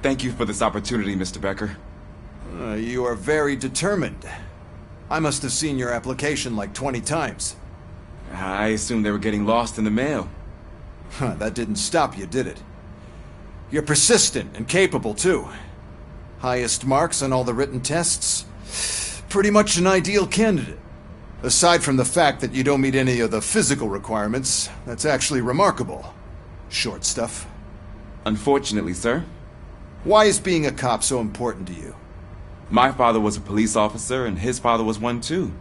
Thank you for this opportunity, Mr. Becker. You are very determined. I must have seen your application like 20 times. I assumed they were getting lost in the mail. That didn't stop you, did it? You're persistent and capable, too. Highest marks on all the written tests. Pretty much an ideal candidate. Aside from the fact that you don't meet any of the physical requirements, that's actually remarkable. Short stuff. Unfortunately, sir. Why is being a cop so important to you? My father was a police officer, and his father was one too.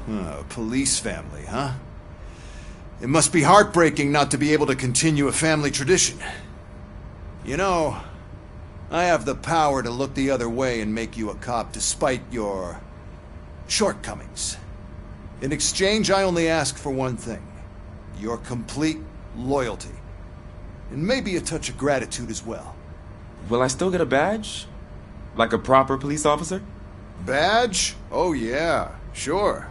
A police family, huh? It must be heartbreaking not to be able to continue a family tradition. You know, I have the power to look the other way and make you a cop despite your shortcomings. In exchange, I only ask for one thing. Your complete loyalty. And maybe a touch of gratitude as well. Will I still get a badge? Like a proper police officer? Badge? Oh yeah, sure.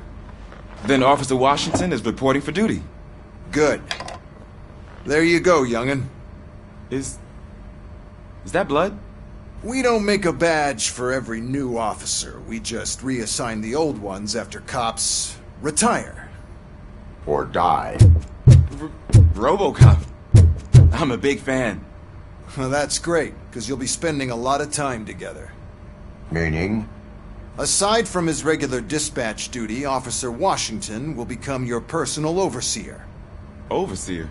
Then Officer Washington is reporting for duty. Good. There you go, young'un. Is that blood? We don't make a badge for every new officer. We just reassign the old ones after cops retire. Or die. Robocop. I'm a big fan. Well, that's great, because you'll be spending a lot of time together. Meaning? Aside from his regular dispatch duty, Officer Washington will become your personal overseer. Overseer?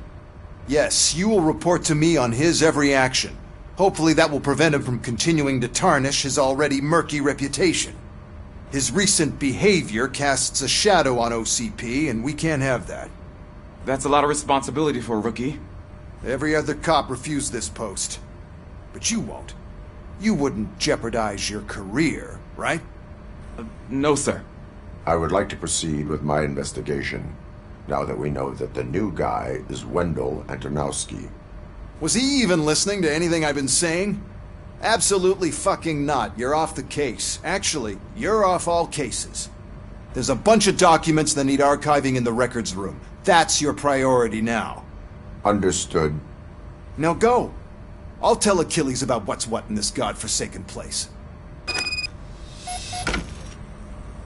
Yes, you will report to me on his every action. Hopefully that will prevent him from continuing to tarnish his already murky reputation. His recent behavior casts a shadow on OCP, and we can't have that. That's a lot of responsibility for a rookie. Every other cop refused this post. But you won't. You wouldn't jeopardize your career, right? No, sir. I would like to proceed with my investigation, now that we know that the new guy is Wendell Antonowski. Was he even listening to anything I've been saying? Absolutely fucking not. You're off the case. Actually, you're off all cases. There's a bunch of documents that need archiving in the records room. That's your priority now. Understood. Now go. I'll tell Achilles about what's what in this godforsaken place.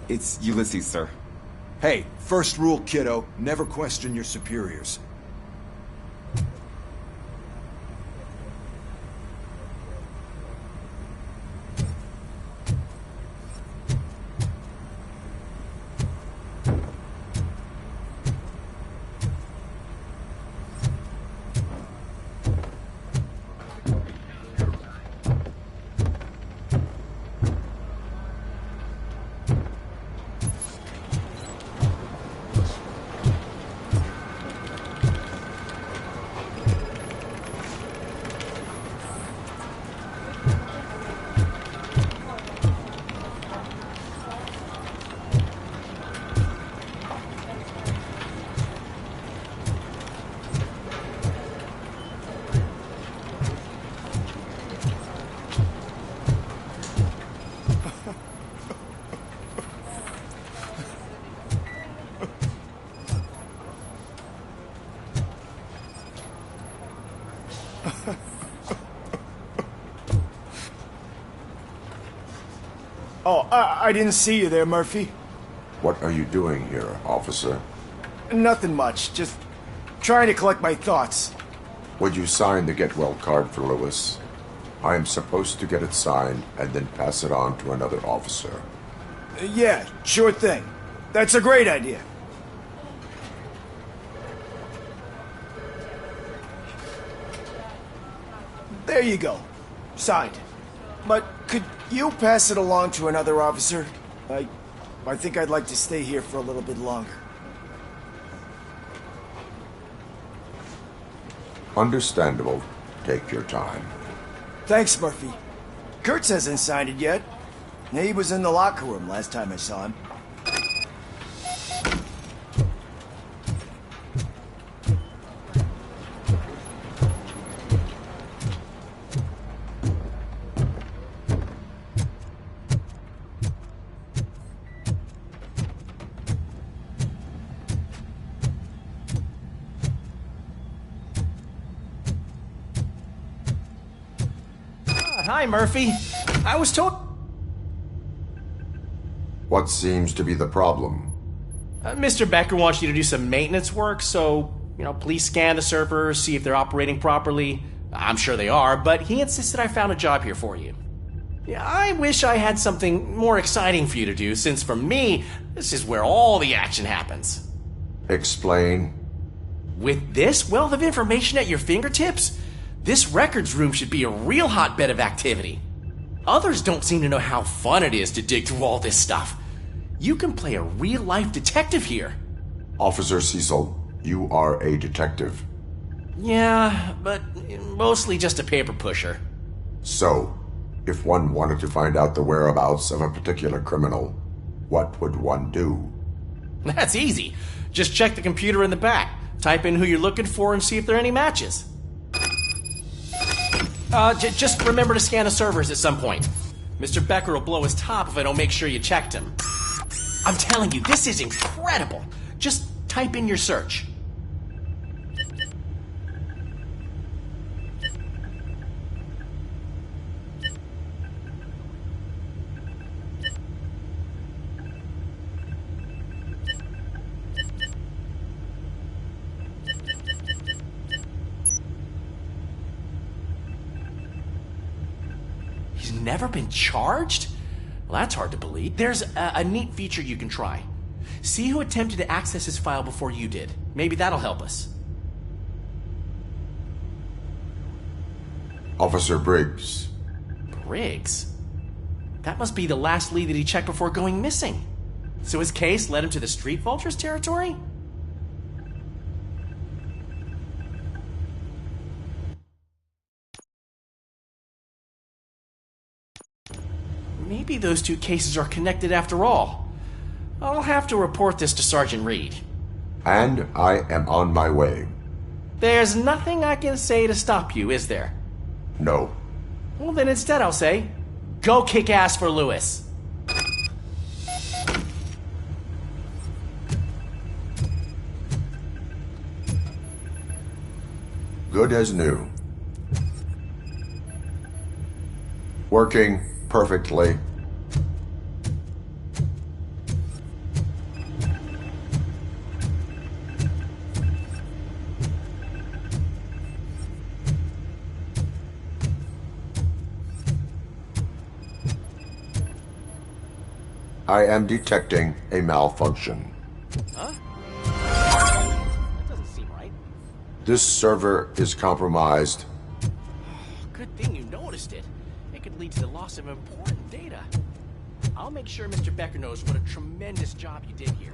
It's Ulysses, sir. Hey, first rule, kiddo. Never question your superiors. Oh, I didn't see you there, Murphy. What are you doing here, officer? Nothing much, just trying to collect my thoughts. Would you sign the get well card for Lewis? I am supposed to get it signed and then pass it on to another officer. Yeah, sure thing. That's a great idea. There you go. Signed. But could you pass it along to another officer? I think I'd like to stay here for a little bit longer. Understandable. Take your time. Thanks, Murphy. Kurtz hasn't signed it yet. He was in the locker room last time I saw him. Hi, Murphy. I was told... What seems to be the problem? Mr. Becker wants you to do some maintenance work, so, please scan the servers, see if they're operating properly. I'm sure they are, but he insisted I found a job here for you. Yeah, I wish I had something more exciting for you to do, since for me, this is where all the action happens. Explain. With this wealth of information at your fingertips, this records room should be a real hotbed of activity. Others don't seem to know how fun it is to dig through all this stuff. You can play a real-life detective here. Officer Cecil, you are a detective. Yeah, but mostly just a paper pusher. So, if one wanted to find out the whereabouts of a particular criminal, what would one do? That's easy. Just check the computer in the back, type in who you're looking for, and see if there are any matches. Just remember to scan the servers at some point. Mr. Becker will blow his top if I don't make sure you checked him. I'm telling you, this is incredible. Just type in your search. He's never been charged? Well, that's hard to believe. There's a neat feature you can try. See who attempted to access his file before you did. Maybe that'll help us. Officer Briggs. Briggs? That must be the last lead that he checked before going missing. So his case led him to the Street Vultures territory? Maybe those two cases are connected after all. I'll have to report this to Sergeant Reed. And I am on my way. There's nothing I can say to stop you, is there? No. Well, then instead I'll say, go kick ass for Lewis. Good as new. Working perfectly. I am detecting a malfunction. Huh? That doesn't seem right. This server is compromised. Good thing you noticed it. It could lead to the loss of important data. I'll make sure Mr. Becker knows what a tremendous job you did here.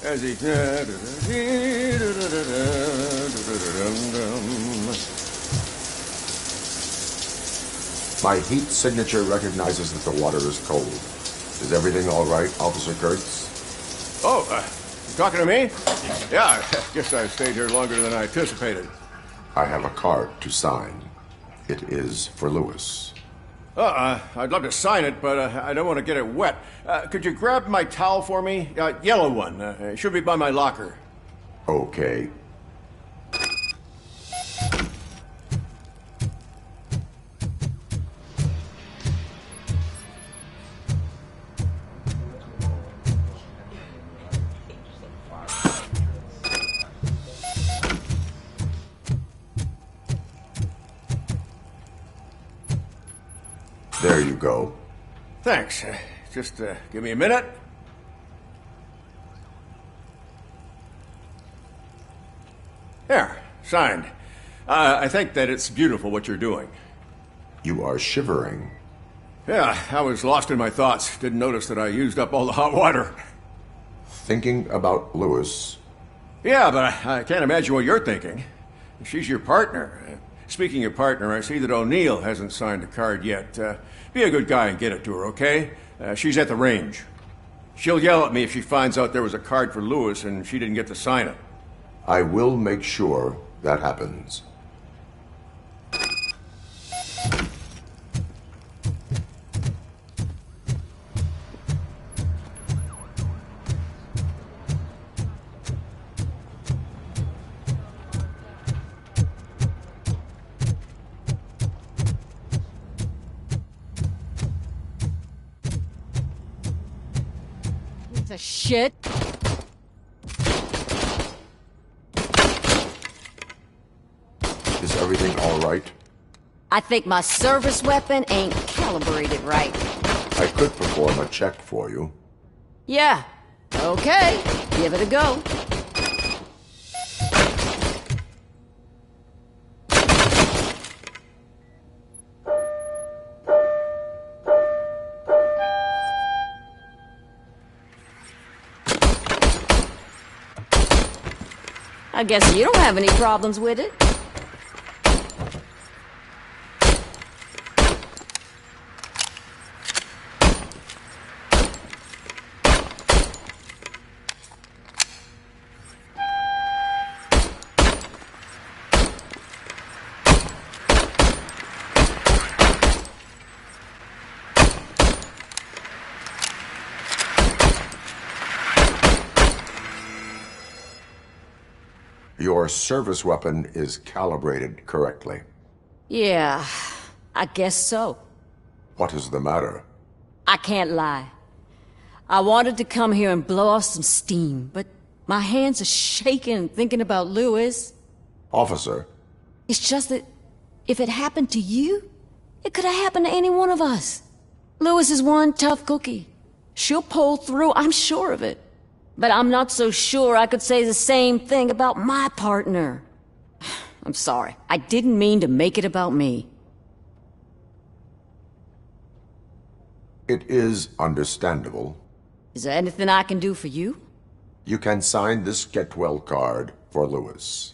As he... My heat signature recognizes that the water is cold. Is everything all right, Officer Kurtz? Oh, you talking to me? Yeah, I guess I stayed here longer than I anticipated. I have a card to sign. It is for Lewis. I'd love to sign it, but I don't want to get it wet. Could you grab my towel for me? Yellow one. It should be by my locker. Okay. There you go. Thanks. Just give me a minute. There, signed. I think that it's beautiful what you're doing. You are shivering. Yeah, I was lost in my thoughts. Didn't notice that I used up all the hot water. Thinking about Lewis. Yeah, but I can't imagine what you're thinking. She's your partner. Speaking of partner, I see that O'Neill hasn't signed the card yet. Be a good guy and get it to her, okay? She's at the range. She'll yell at me if she finds out there was a card for Lewis and she didn't get to sign it. I will make sure that happens. The shit. Is everything all right? I think my service weapon ain't calibrated right. I could perform a check for you. Yeah. Okay. Give it a go. I guess you don't have any problems with it. Your service weapon is calibrated correctly. Yeah, I guess so. What is the matter? I can't lie. I wanted to come here and blow off some steam, but my hands are shaking thinking about Lewis. Officer, It's just that if it happened to you, it could have happened to any one of us. Lewis is one tough cookie. She'll pull through, I'm sure of it. But I'm not so sure I could say the same thing about my partner. I'm sorry. I didn't mean to make it about me. it is understandable. Is there anything I can do for you? You can sign this get well card for Lewis.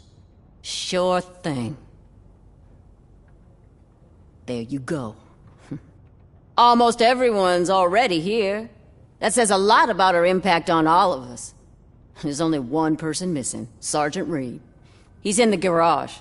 Sure thing. There you go. Almost everyone's already here. That says a lot about her impact on all of us. There's only one person missing, Sergeant Reed. He's in the garage.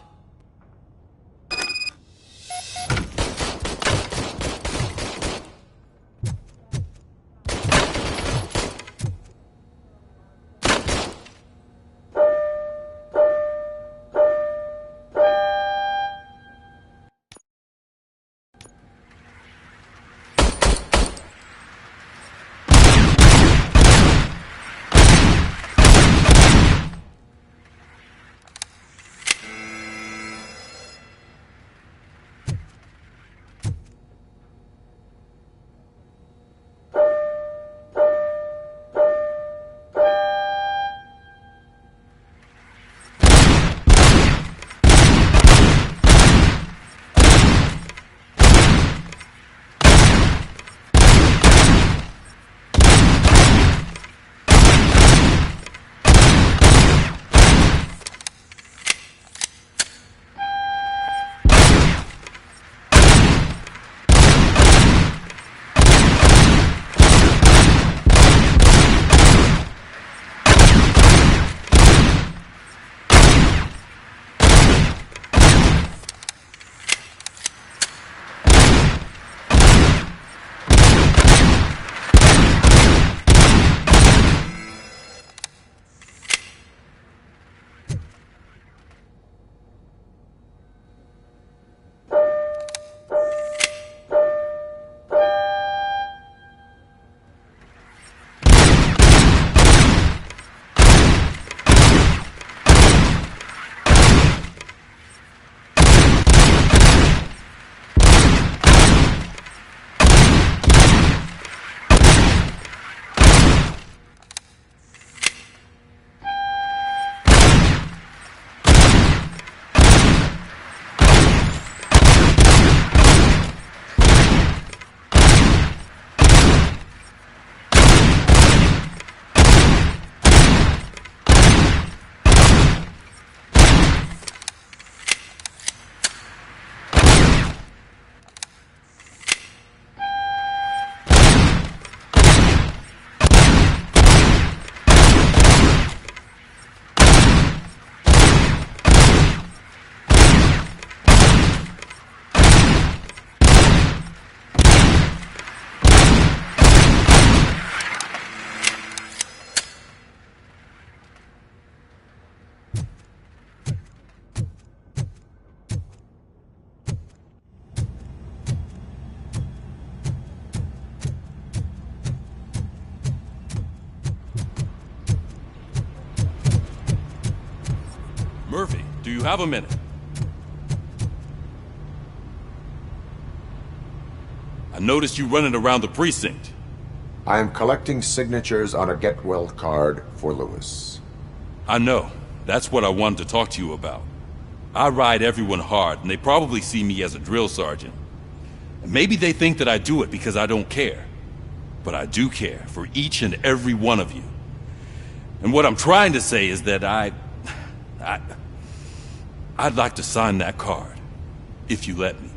have a minute. I noticed you running around the precinct. I am collecting signatures on a get well card for Lewis. I know. That's what I wanted to talk to you about. I ride everyone hard, and they probably see me as a drill sergeant. And maybe they think that I do it because I don't care. But I do care for each and every one of you. And what I'm trying to say is that I'd like to sign that card, if you let me.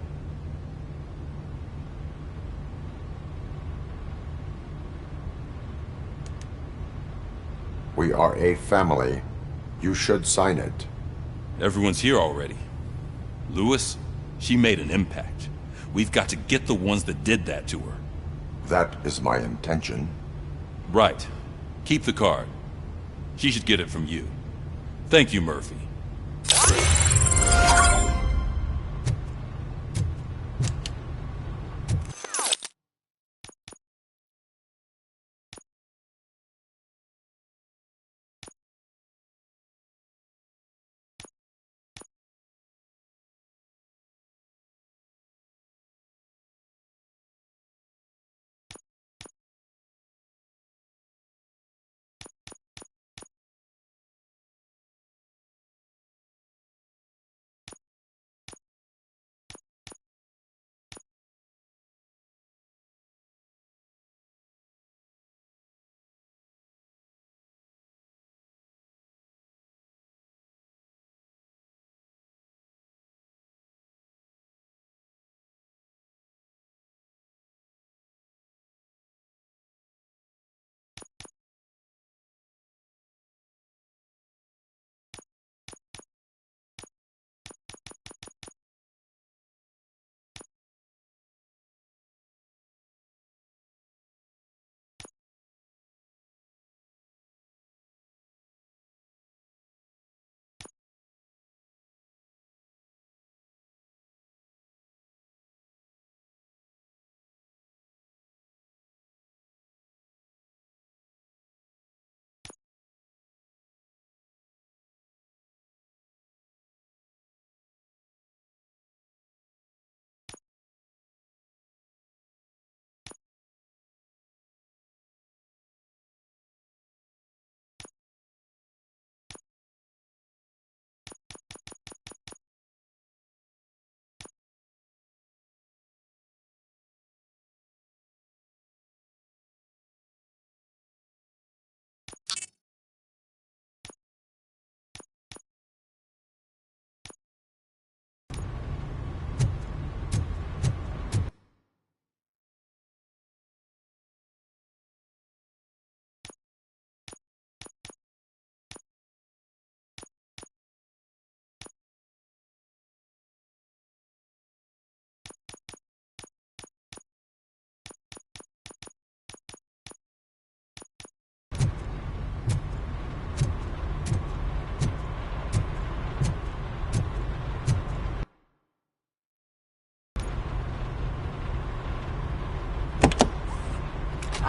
We are a family. You should sign it. Everyone's here already. Lewis, she made an impact. We've got to get the ones that did that to her. That is my intention. Right. Keep the card. She should get it from you. Thank you, Murphy.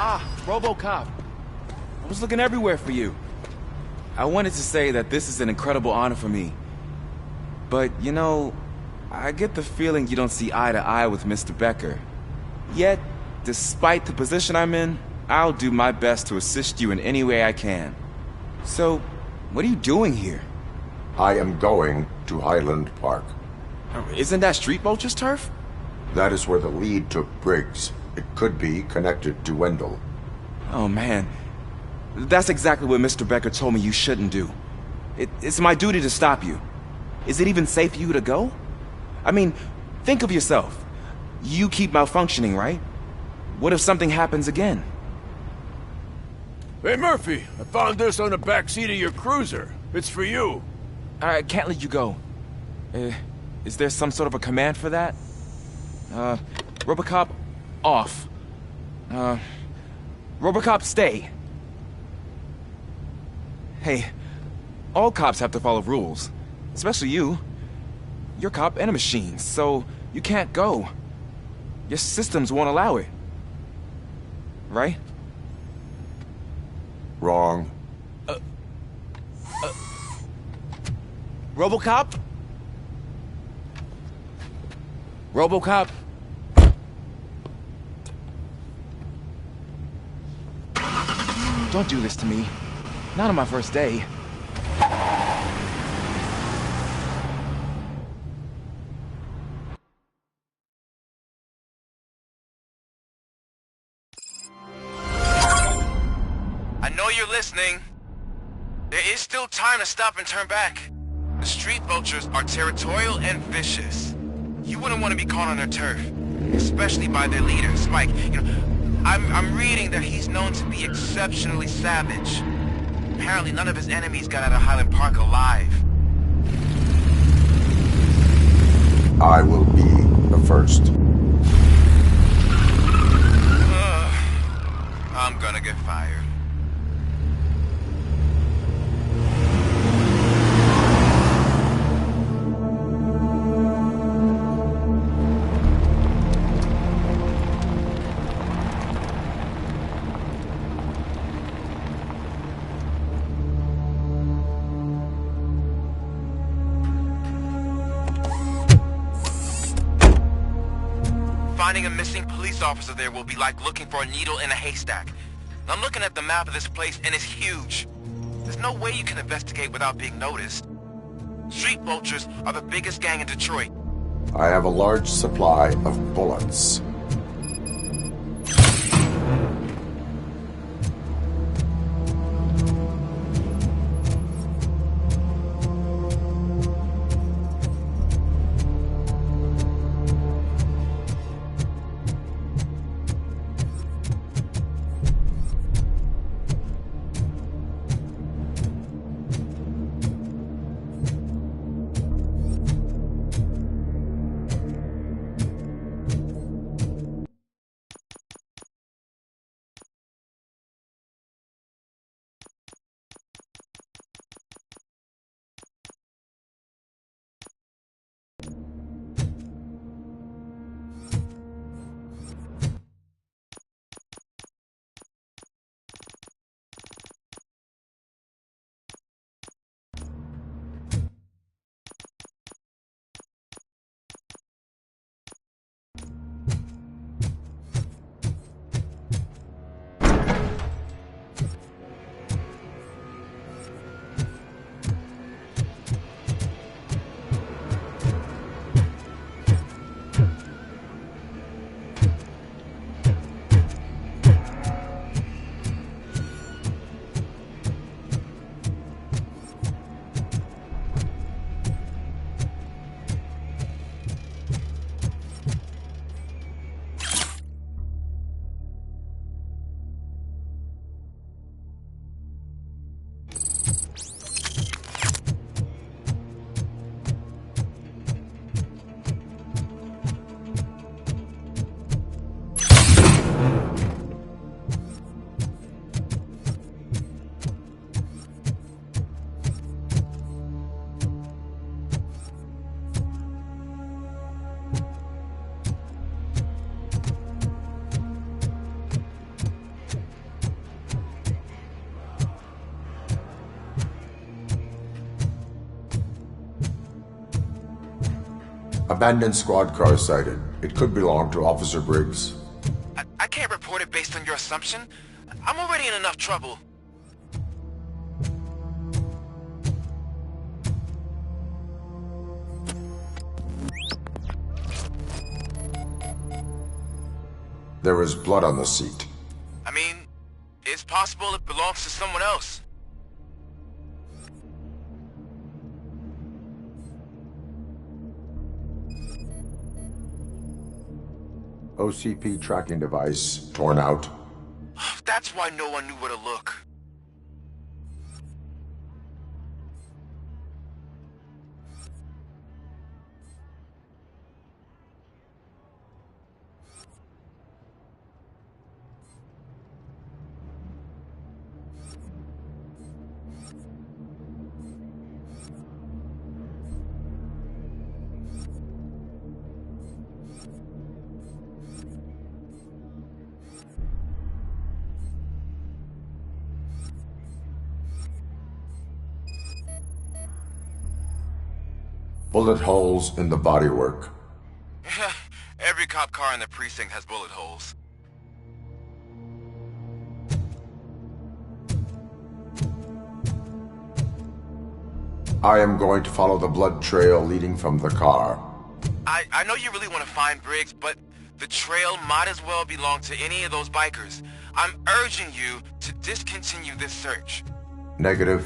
Ah, Robocop. I was looking everywhere for you. I wanted to say that this is an incredible honor for me. But, you know, I get the feeling you don't see eye to eye with Mr. Becker. Yet, despite the position I'm in, I'll do my best to assist you in any way I can. So, what are you doing here? I am going to Highland Park. Isn't that Street Vulture's turf? That is where the lead took Briggs. It could be connected to Wendell. Oh, man. That's exactly what Mr. Becker told me you shouldn't do. It's my duty to stop you. Is it even safe for you to go? I mean, think of yourself. You keep malfunctioning, right? What if something happens again? Hey, Murphy, I found this on the back seat of your cruiser. It's for you. I can't let you go. Is there some sort of a command for that? Robocop, off. Robocop, stay. Hey, all cops have to follow rules. Especially you. You're a cop and a machine, so you can't go. Your systems won't allow it. Right? Wrong. Robocop, Robocop? Don't do this to me. Not on my first day. I know you're listening. There is still time to stop and turn back. The street vultures are territorial and vicious. You wouldn't want to be caught on their turf, especially by their leader, Spike. You know, I'm reading that he's known to be exceptionally savage. Apparently none of his enemies got out of Highland Park alive. I will be the first. I'm gonna get fired. Finding a missing police officer there will be like looking for a needle in a haystack. I'm looking at the map of this place and it's huge. There's no way you can investigate without being noticed. Street vultures are the biggest gang in Detroit. I have a large supply of bullets. Abandoned squad car sighted. It could belong to Officer Briggs. I can't report it based on your assumption. I'm already in enough trouble. There was blood on the seat. I mean, it's possible it belongs to someone else. OCP tracking device torn out. That's why no one knew where to look. Bullet holes in the bodywork. Every cop car in the precinct has bullet holes. I am going to follow the blood trail leading from the car. I know you really want to find Briggs, but the trail might as well belong to any of those bikers. I'm urging you to discontinue this search. Negative.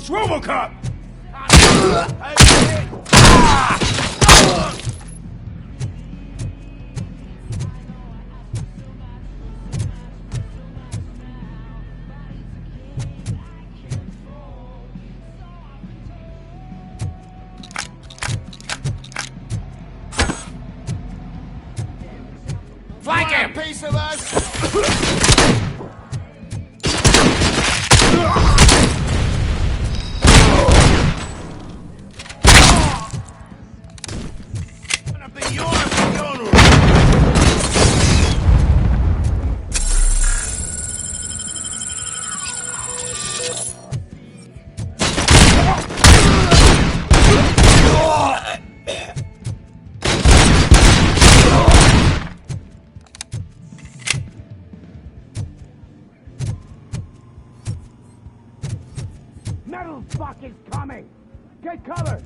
Robocop! Flank him! Piece of us! Gonna be yours funeral! Metal fuck is coming! Get cover!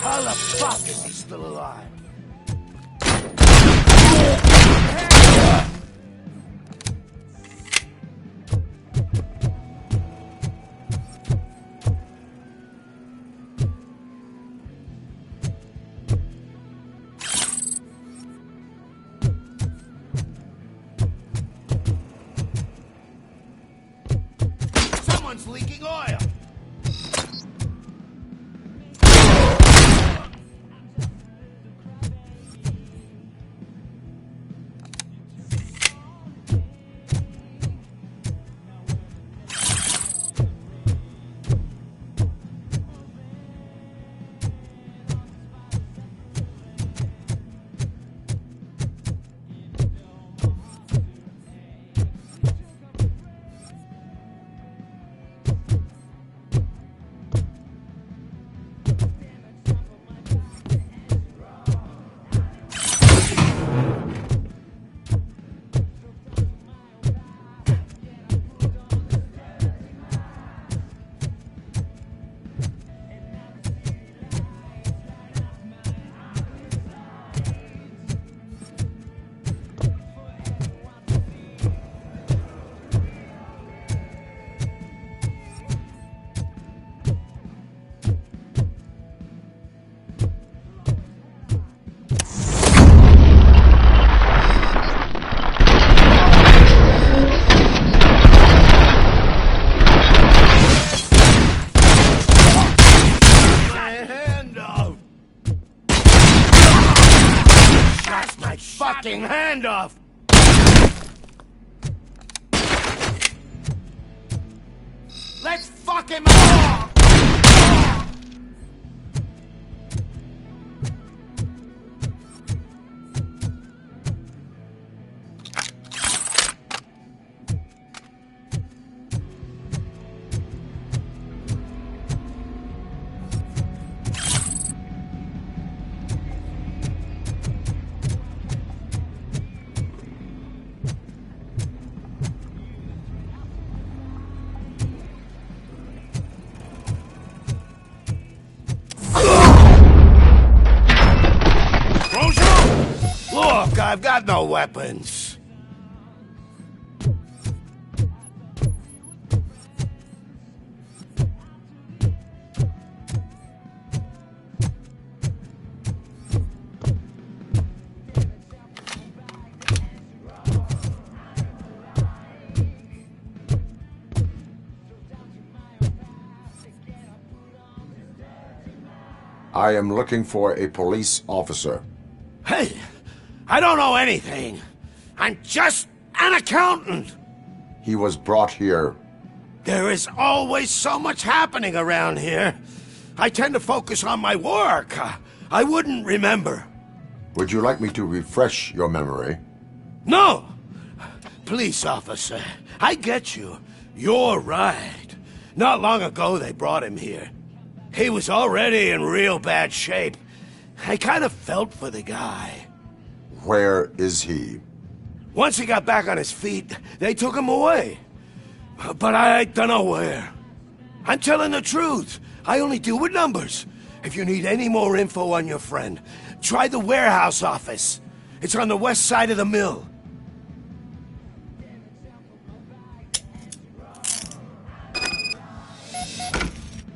How the fuck is he still alive? Someone's leaking oil! Fucking hand off! Let's fuck him up! Look, I've got no weapons. I am looking for a police officer. Hey, I don't know anything. I'm just an accountant. He was brought here. There is always so much happening around here. I tend to focus on my work. I wouldn't remember. Would you like me to refresh your memory? No! Police officer, I get you. You're right. Not long ago they brought him here. He was already in real bad shape. I kind of felt for the guy. Where is he? Once he got back on his feet, they took him away. But I don't know where. I'm telling the truth. I only deal with numbers. If you need any more info on your friend, try the warehouse office. It's on the west side of the mill.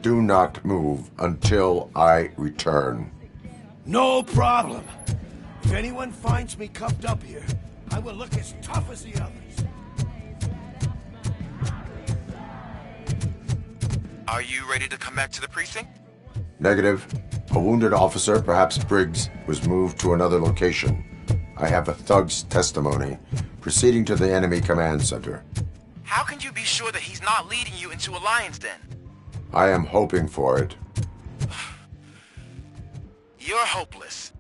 Do not move until I return. No problem. If anyone finds me cuffed up here, I will look as tough as the others. Are you ready to come back to the precinct? Negative. A wounded officer, perhaps Briggs, was moved to another location. I have a thug's testimony proceeding to the enemy command center. How can you be sure that he's not leading you into a lion's den? I am hoping for it. You're hopeless.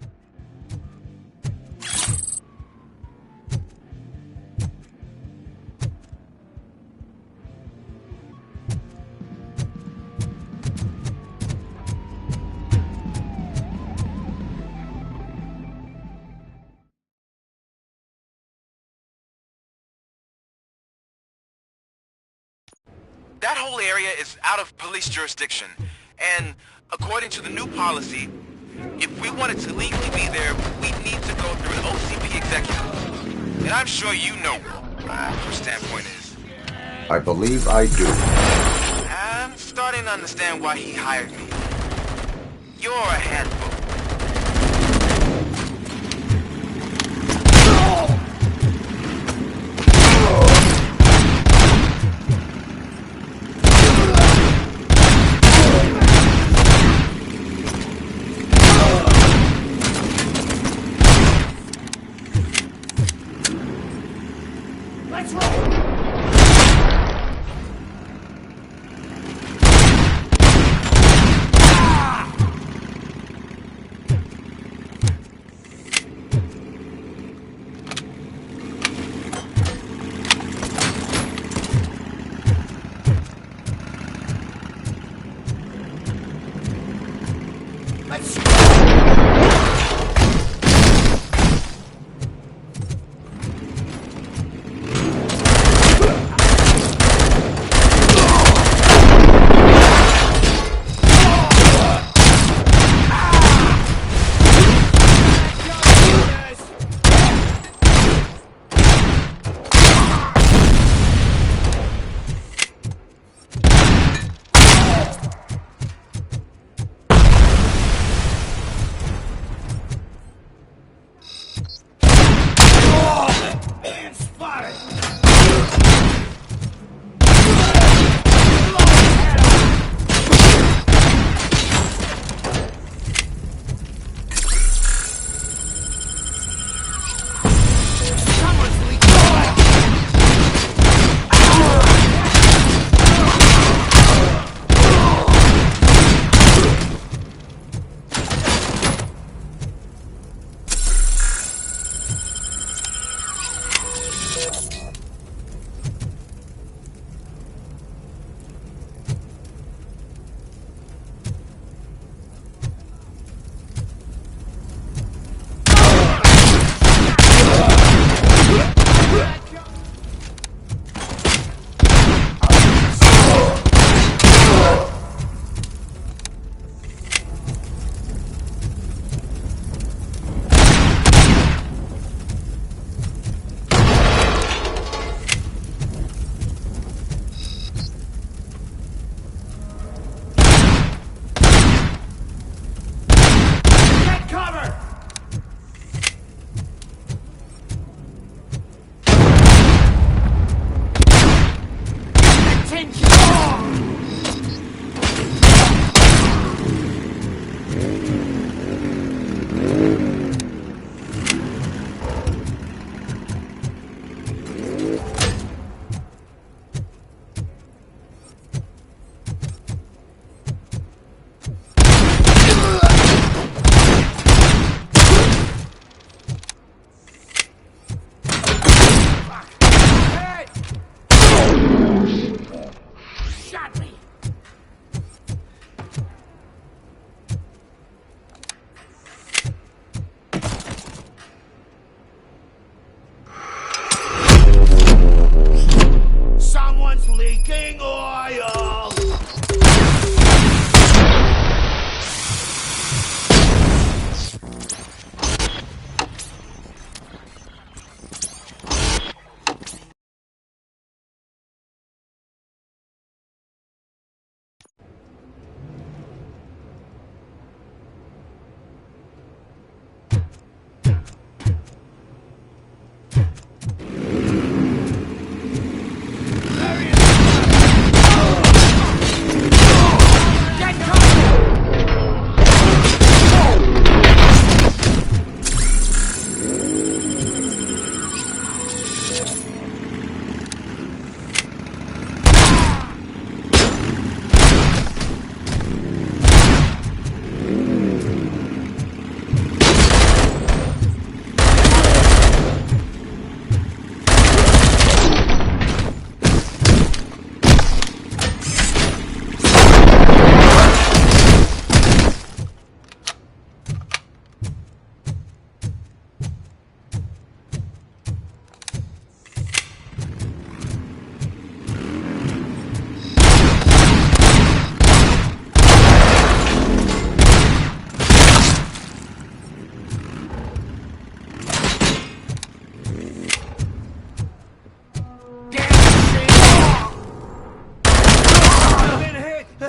That whole area is out of police jurisdiction, and according to the new policy, if we wanted to legally be there, we'd need to go through an OCP executive. And I'm sure you know what your standpoint is. I believe I do. I'm starting to understand why he hired me. You're a handful.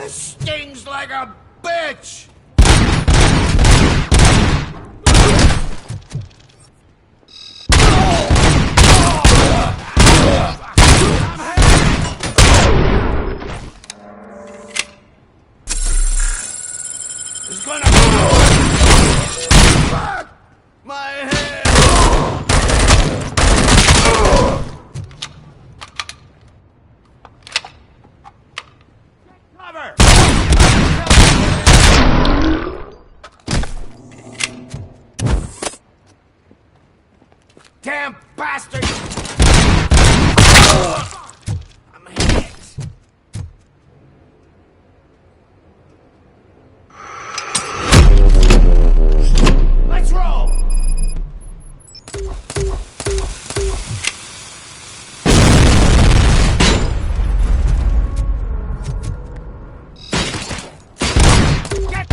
This stings like a bitch! It's gonna fuck my head! Cover! Damn bastard! I'm hit. Let's roll! Get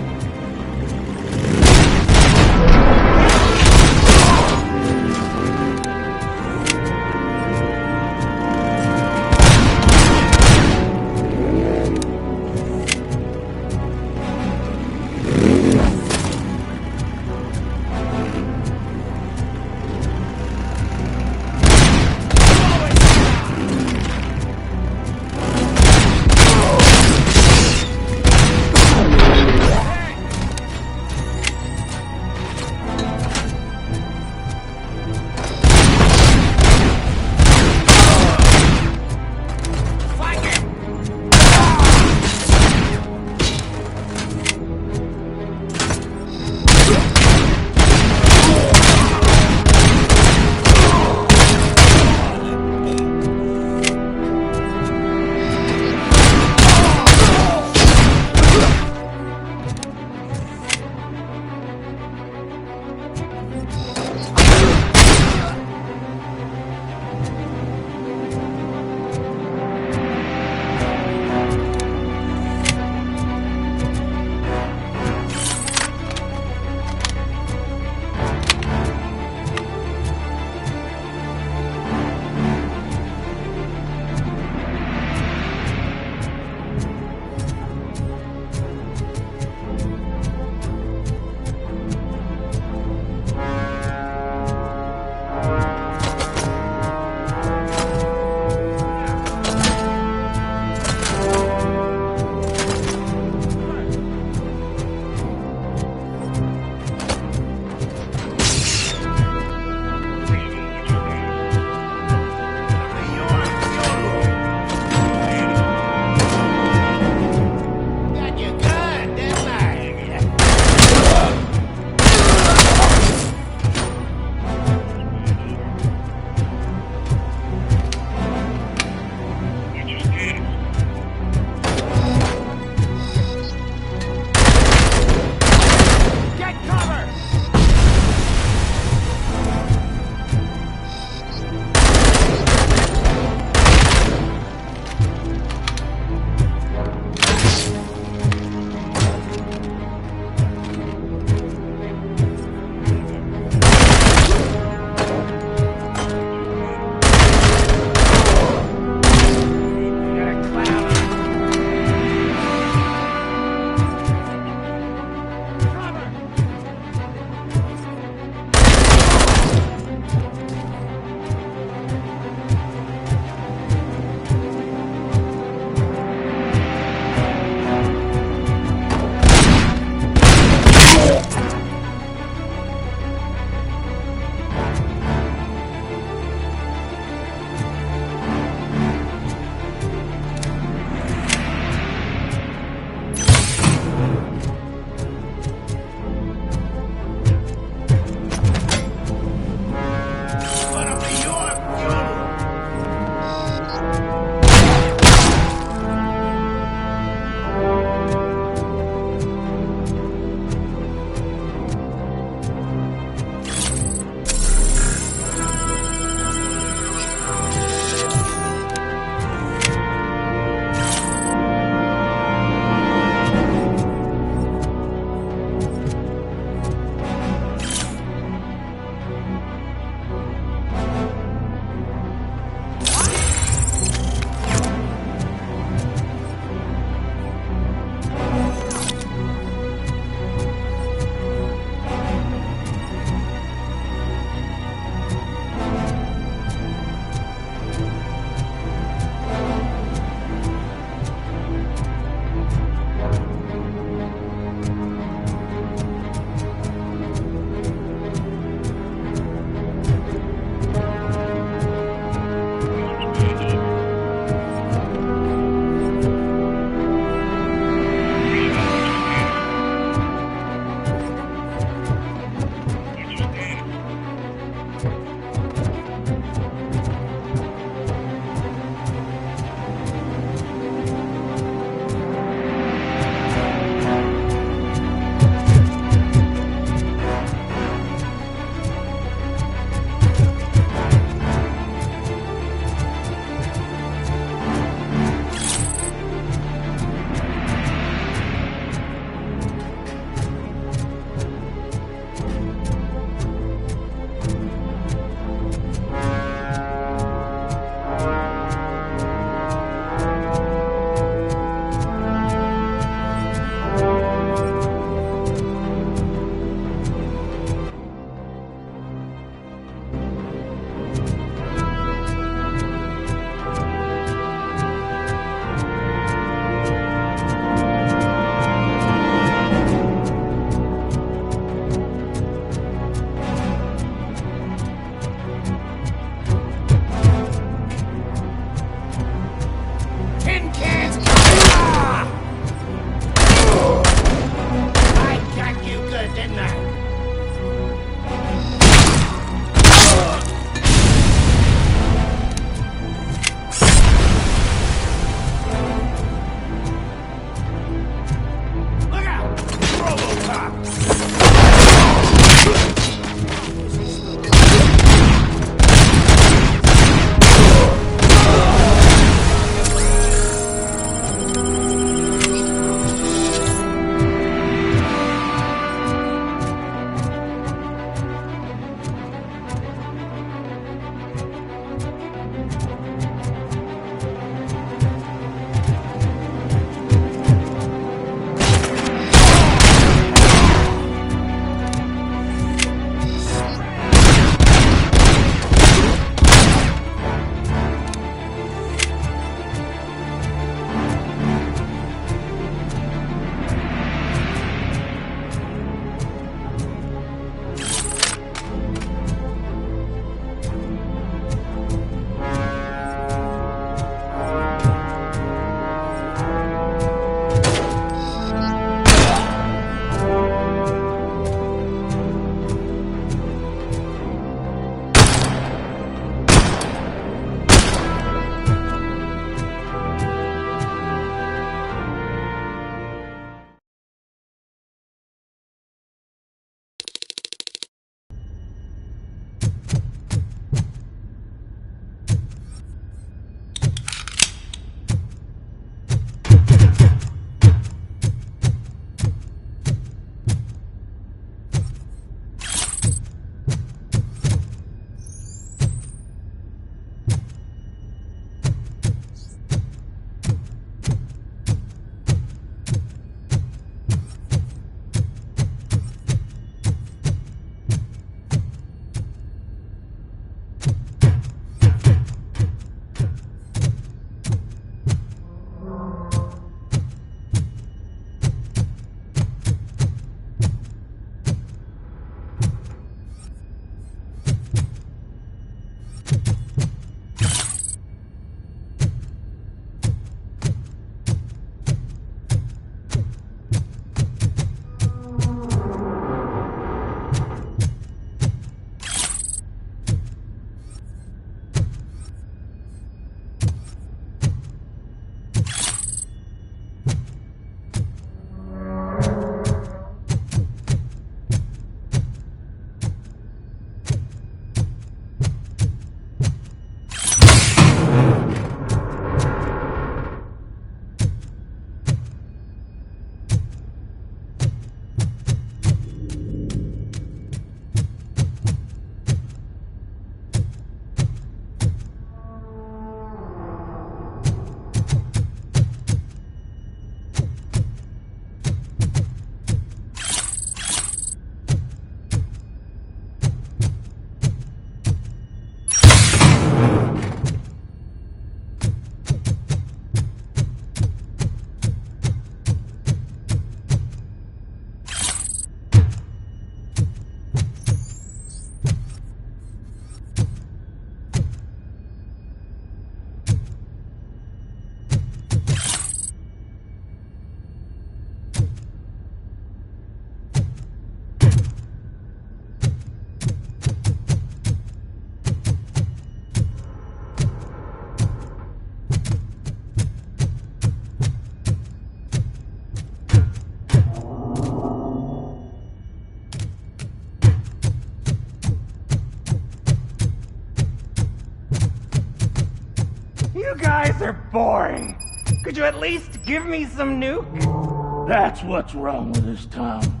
You guys are boring. Could you at least give me some nuke? That's what's wrong with this town.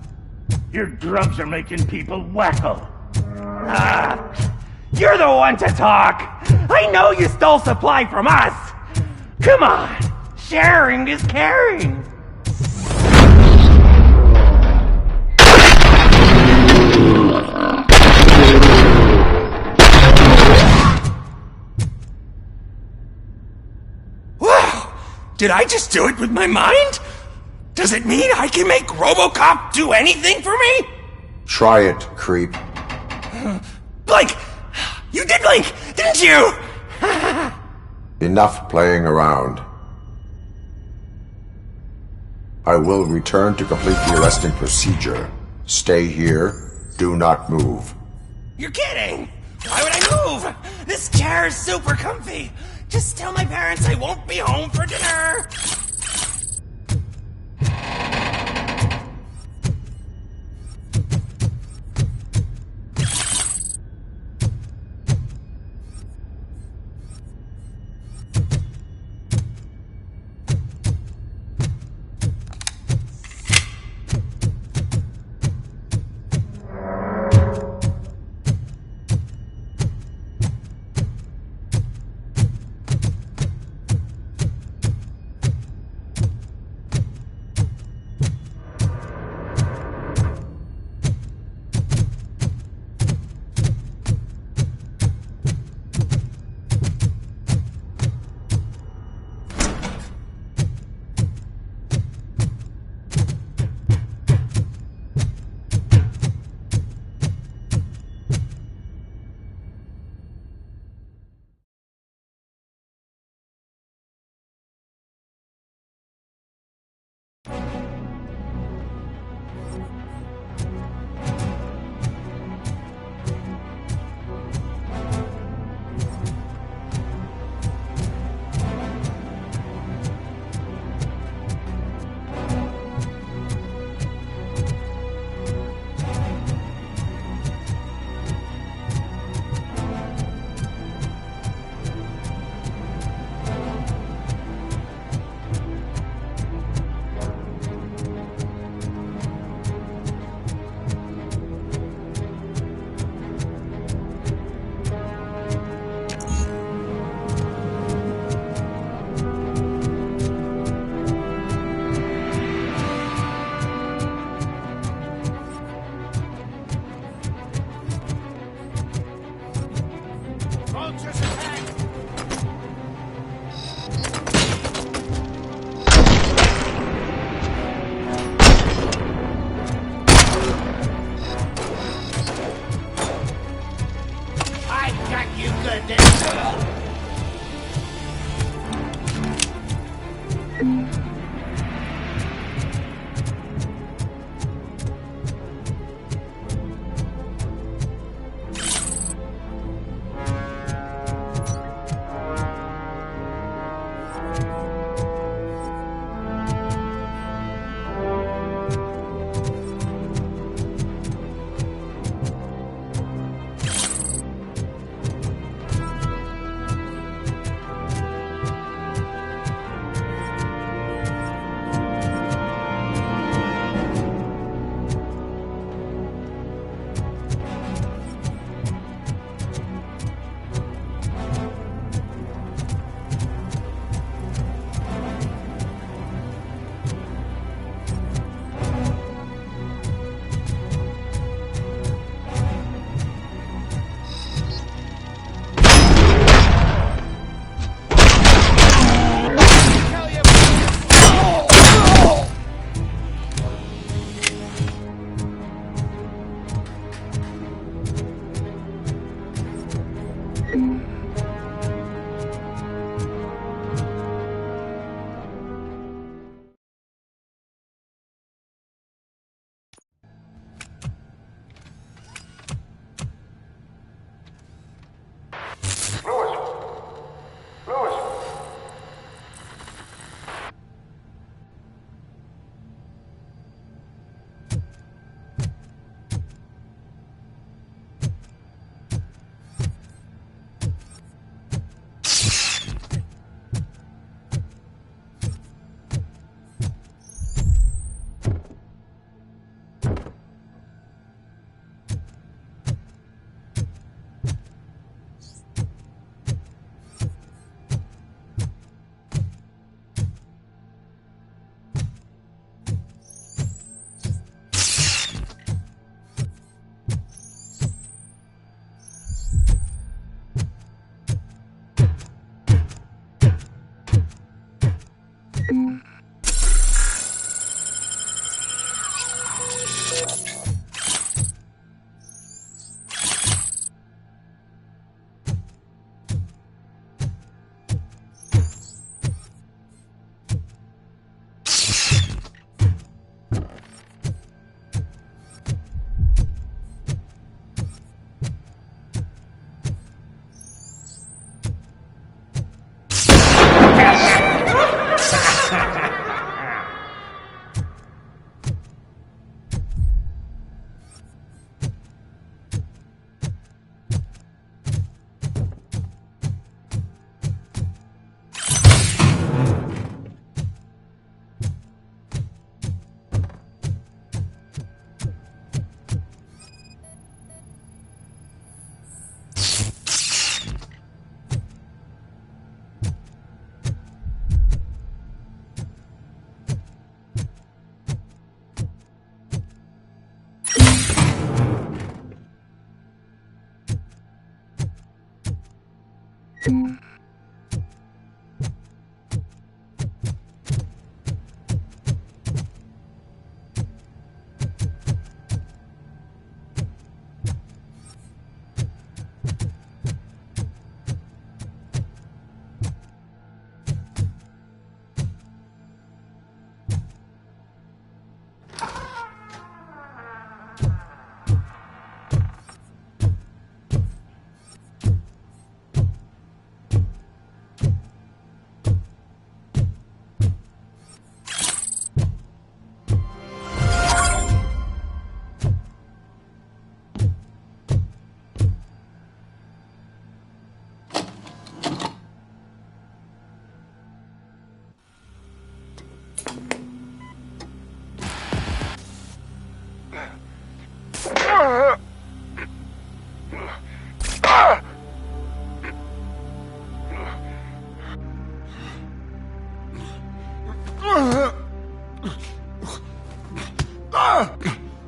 Your drugs are making people wacko. You're the one to talk. I know you stole supply from us. Come on, sharing is caring. Wow! Did I just do it with my mind? Does it mean I can make Robocop do anything for me? Try it, creep. Blink! You did blink, didn't you? Enough playing around. I will return to complete the arresting procedure. Stay here. Do not move. You're kidding! Why would I move? This chair is super comfy. Just tell my parents I won't be home for dinner.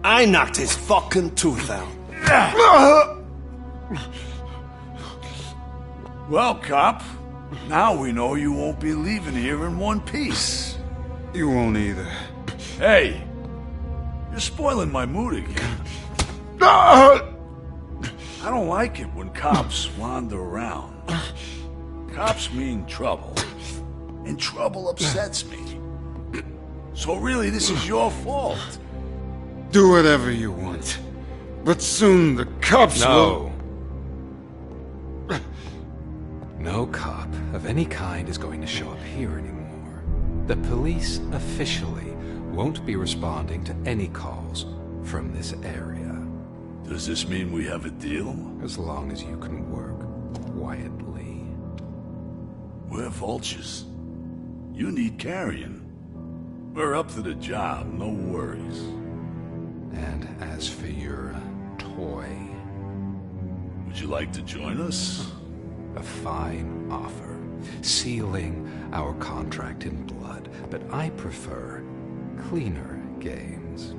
I knocked his fucking tooth out. Well, cop, now we know you won't be leaving here in one piece. You won't either. Hey, you're spoiling my mood again. Ah! I don't like it when cops wander around. Cops mean trouble, and trouble upsets me. So really, this is your fault. Do whatever you want. But soon the cops will... No cop of any kind is going to show up here anymore. The police officially won't be responding to any calls from this area. Does this mean we have a deal? As long as you can work quietly. We're vultures. You need carrying. We're up to the job, no worries. And as for your toy... Would you like to join us? A fine offer, sealing our contract in blood, but I prefer cleaner games.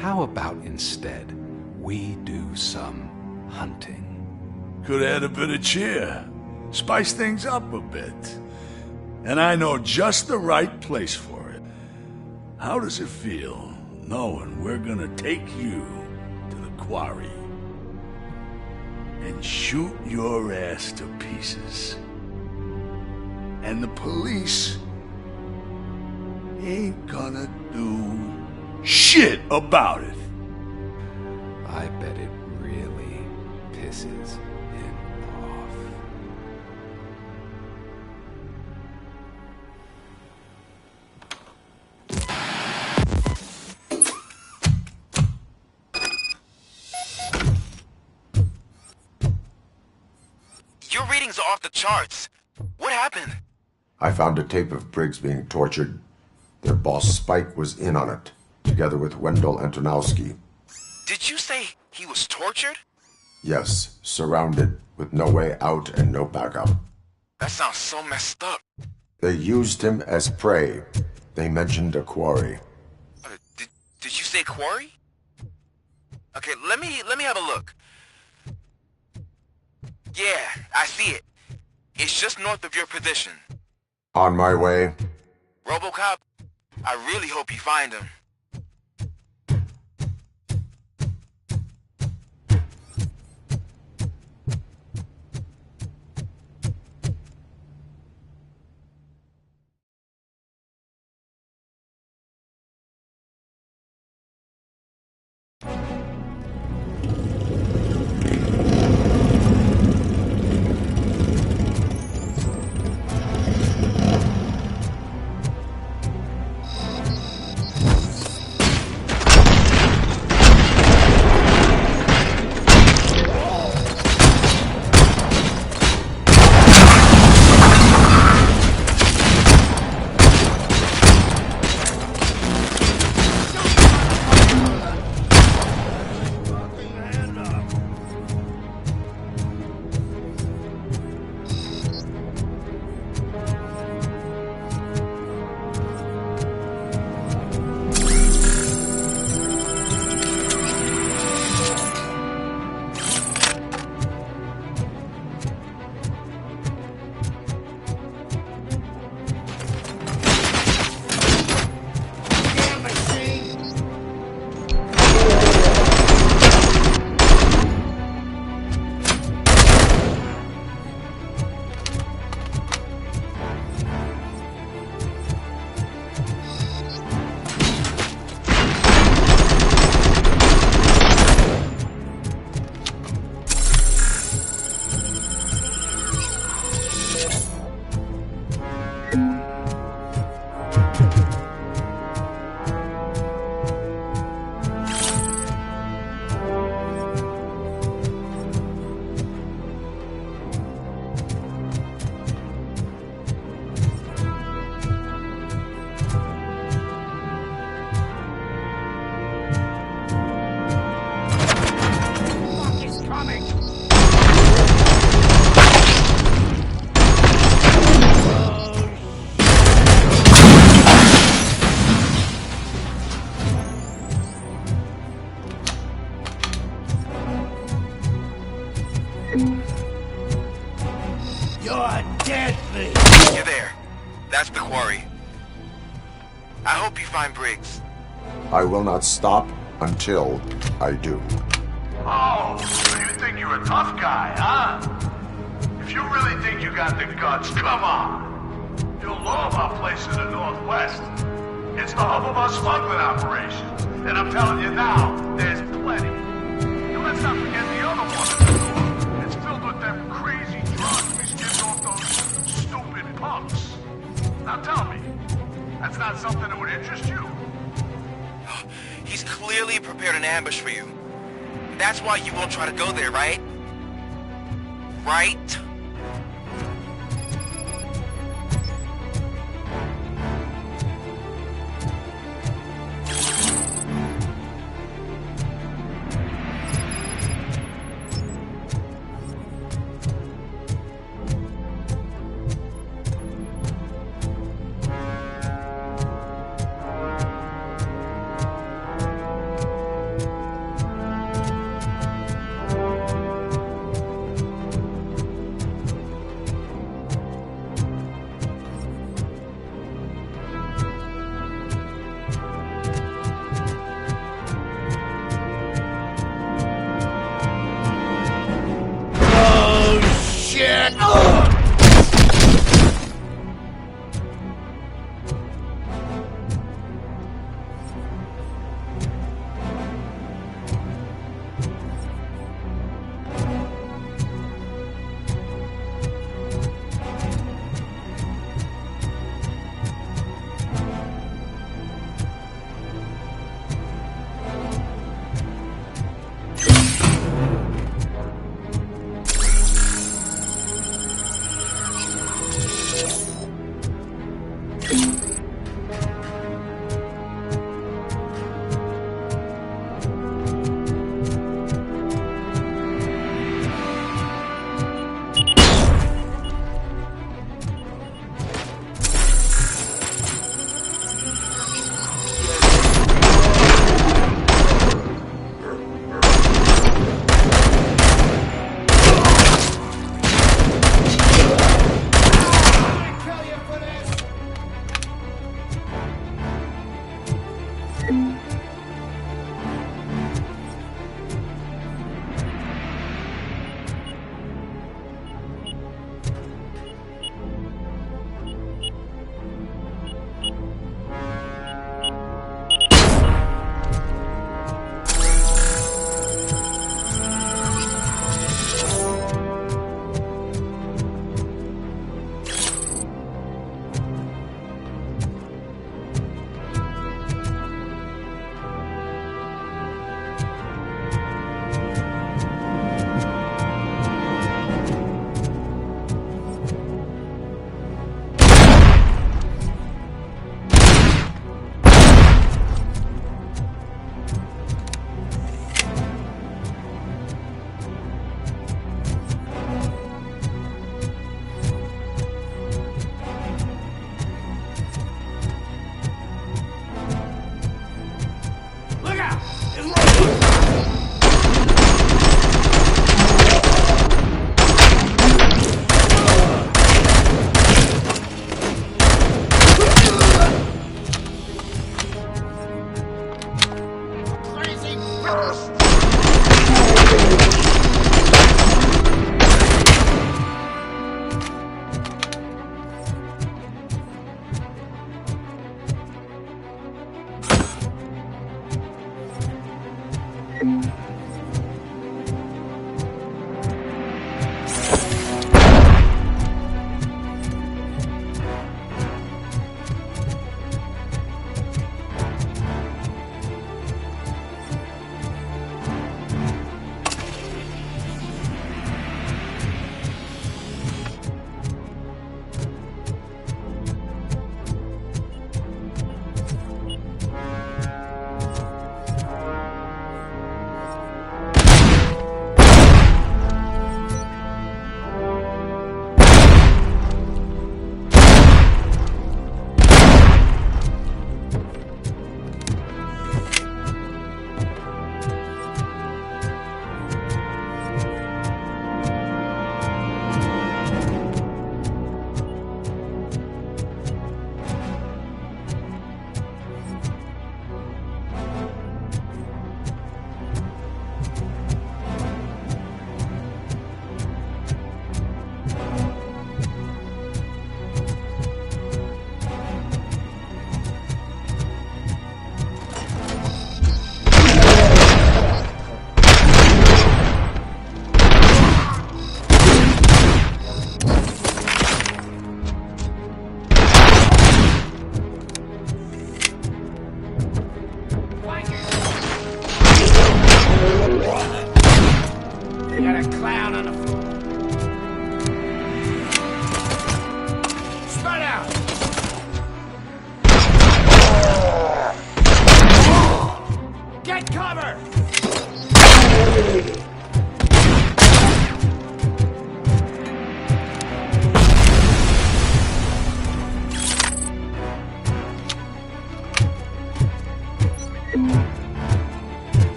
How about instead we do some hunting? Could add a bit of cheer, spice things up a bit. And I know just the right place for it. How does it feel knowing we're gonna take you to the quarry and shoot your ass to pieces? And the police ain't gonna do shit about it. I bet it really pisses him off. Your readings are off the charts. What happened? I found a tape of Briggs being tortured. Their boss Spike was in on it, together with Wendell Antonowski. Did you say he was tortured? Yes, surrounded, with no way out and no backup. That sounds so messed up. They used him as prey. They mentioned a quarry. Did you say quarry? Okay, let me have a look. Yeah, I see it. It's just north of your position. On my way. Robocop, I really hope you find him. are deadly. You're there. That's the quarry. I hope you find Briggs. I will not stop until I do. Oh, so you think you're a tough guy, huh? If you really think you got the guts, come on. You'll know about places in the Northwest. It's the hub of our smuggling operations. And I'm telling you now, there's plenty. And let's not forget the other one in the north. It's filled with them crazy drugs we skipped off those stupid punks. Now tell me, that's not something that would interest you? He's clearly prepared an ambush for you. That's why you won't try to go there, right? Right?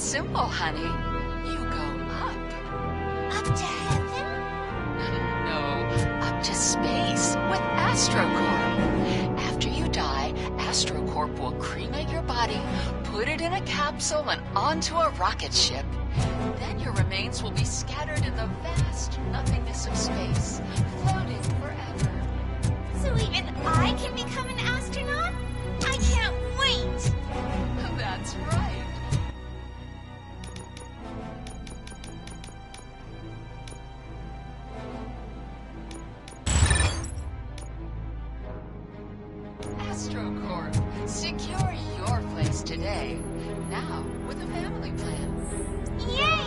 simple, honey. You go up. Up to heaven? No, up to space with AstroCorp. After you die, AstroCorp will cremate your body, put it in a capsule and onto a rocket ship. Then your remains will be scattered in the vast nothingness of space, floating forever. So even I can become an astronaut? I can't wait! That's right. AstroCorp, secure your place today. Now with a family plan. Yay!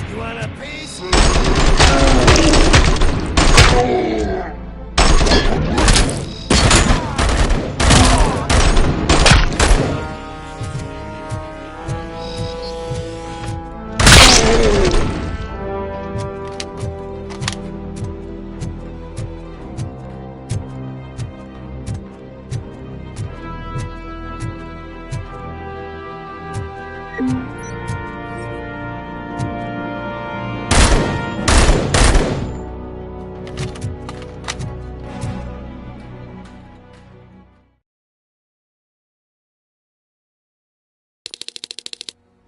You want a piece?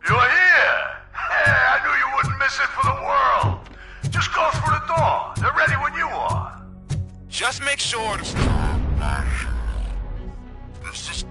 You're here! Hey, I knew you wouldn't miss it for the world. Just go through the door. They're ready when you are. Just make sure to... This is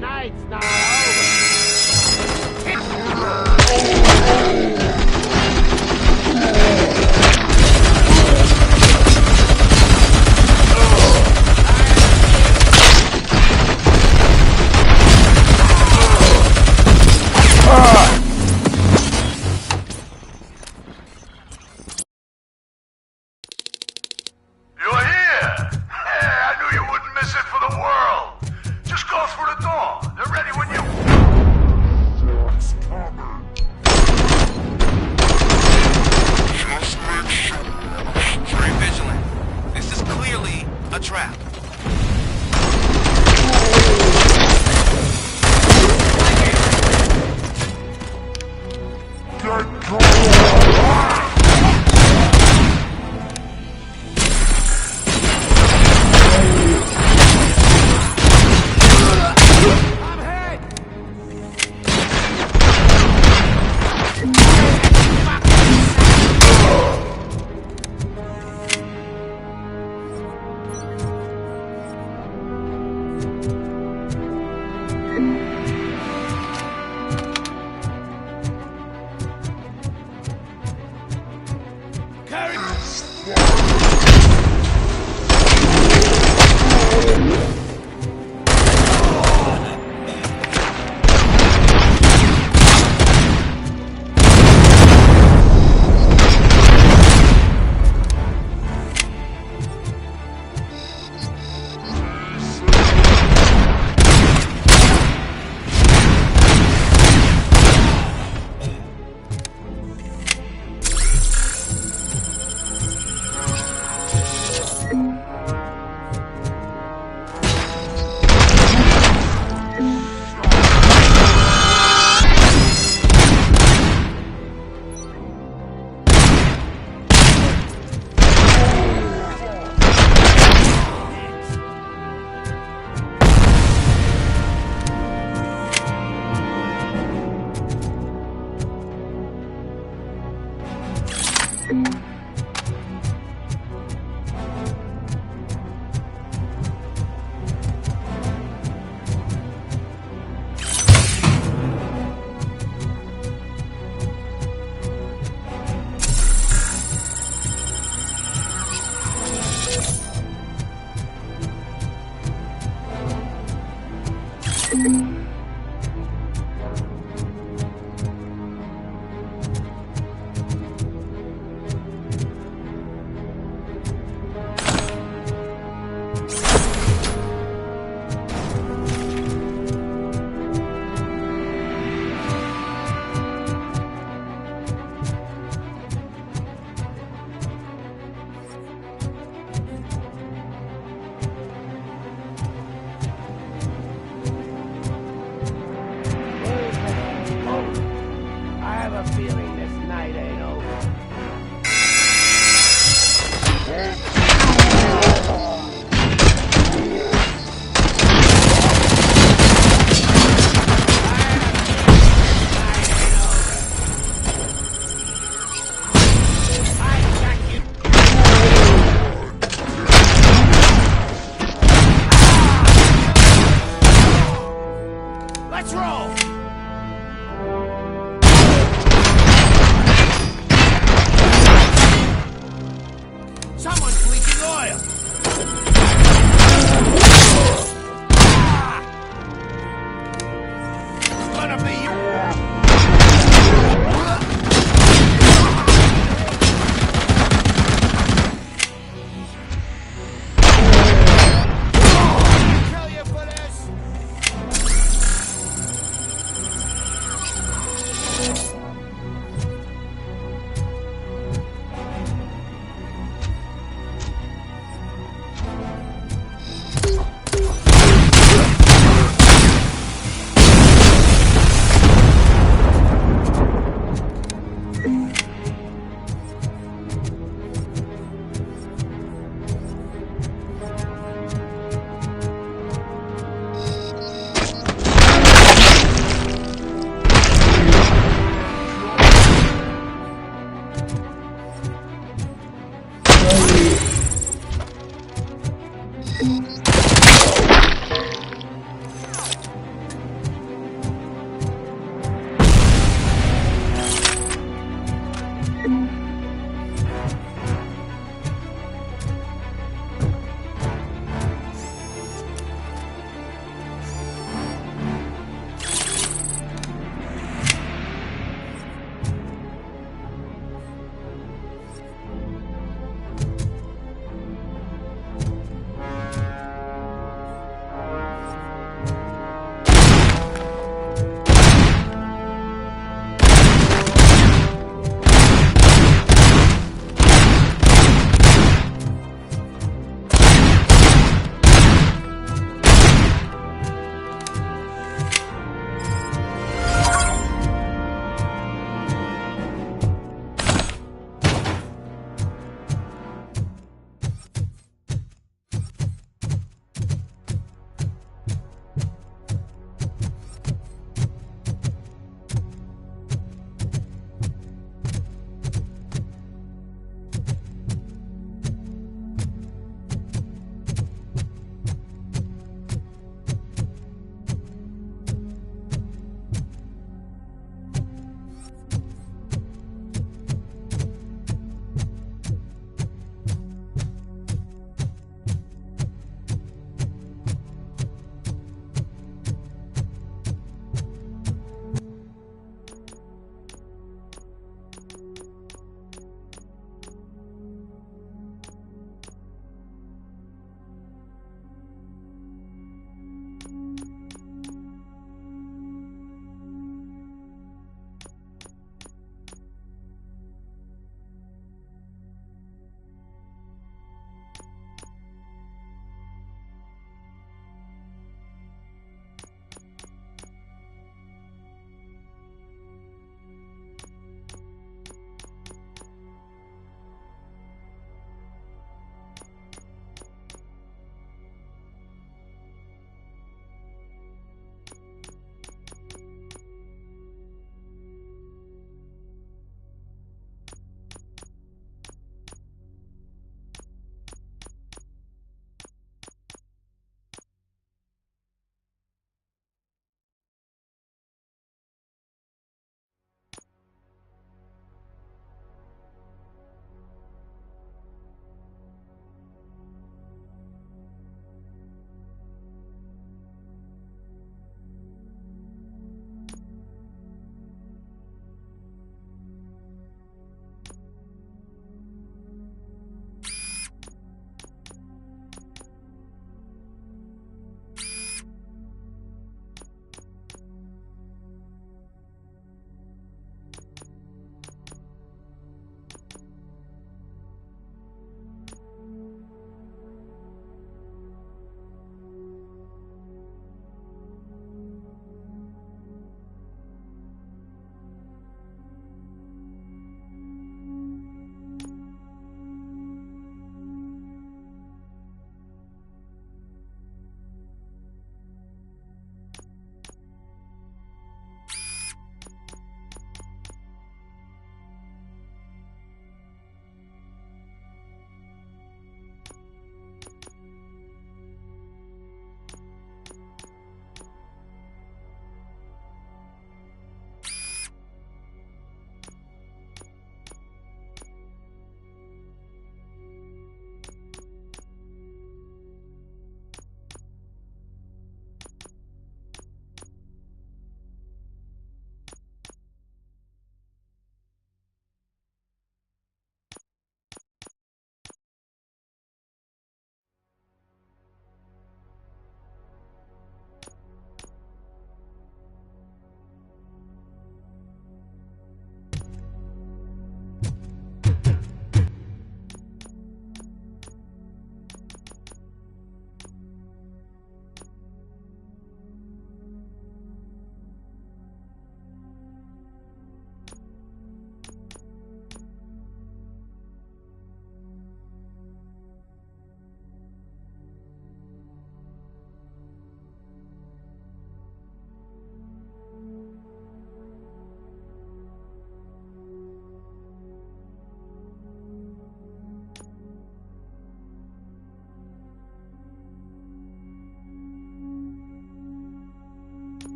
night's not over. You're here! Hey, I knew you wouldn't miss it for the world! Just go through the door. They're ready when you... Very vigilant. This is clearly a trap.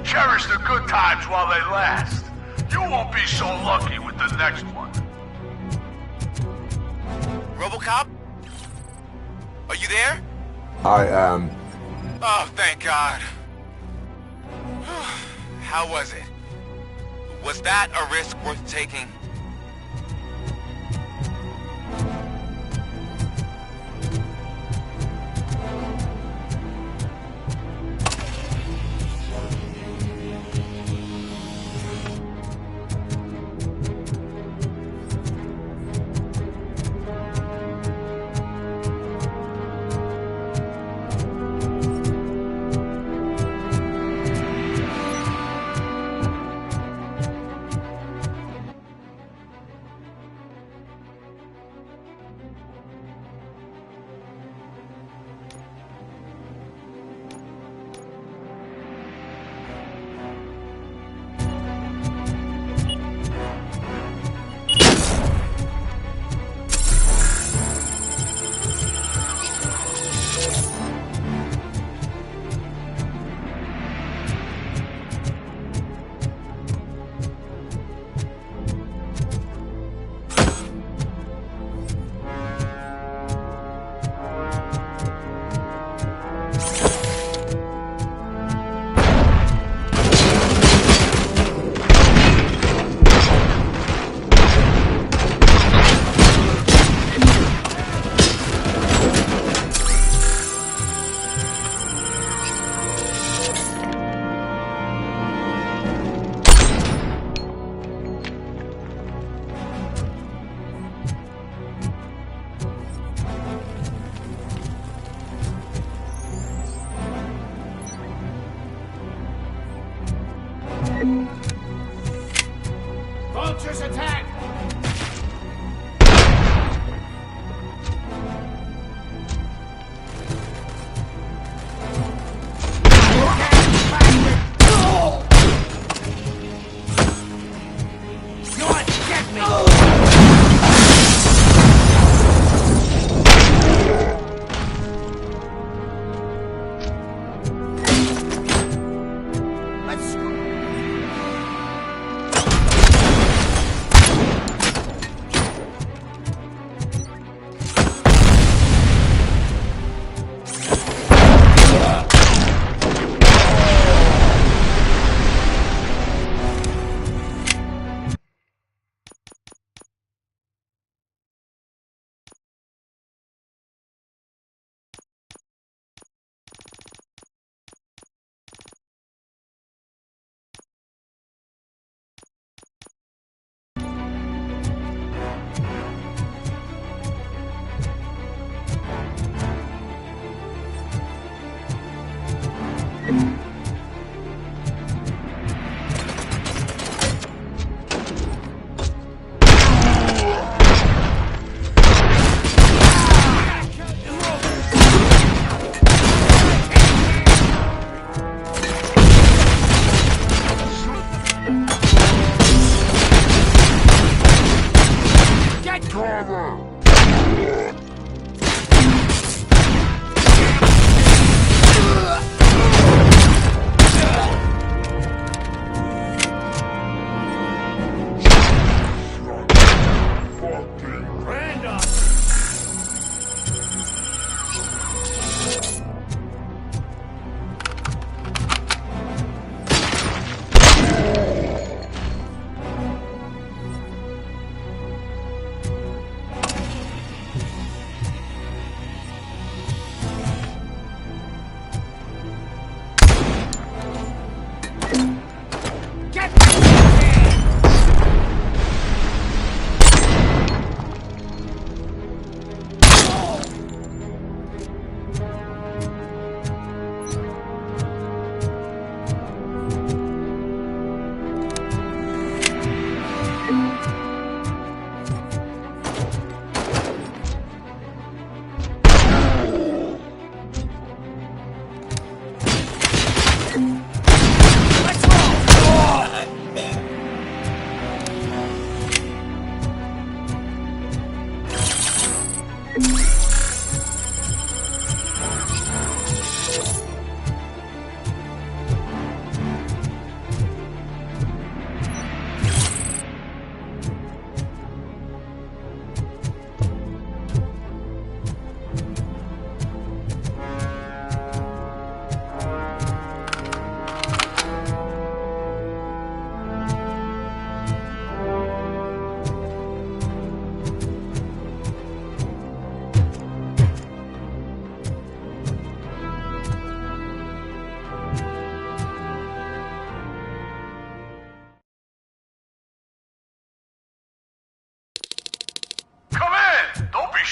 Cherish the good times while they last. You won't be so lucky with the next one. Robocop? Are you there? I am. Oh, thank God. How was it? Was that a risk worth taking? Vultures attack!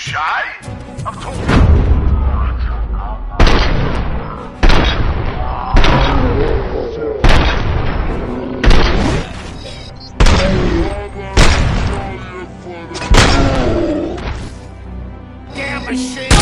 shy? Of course. Damn machine!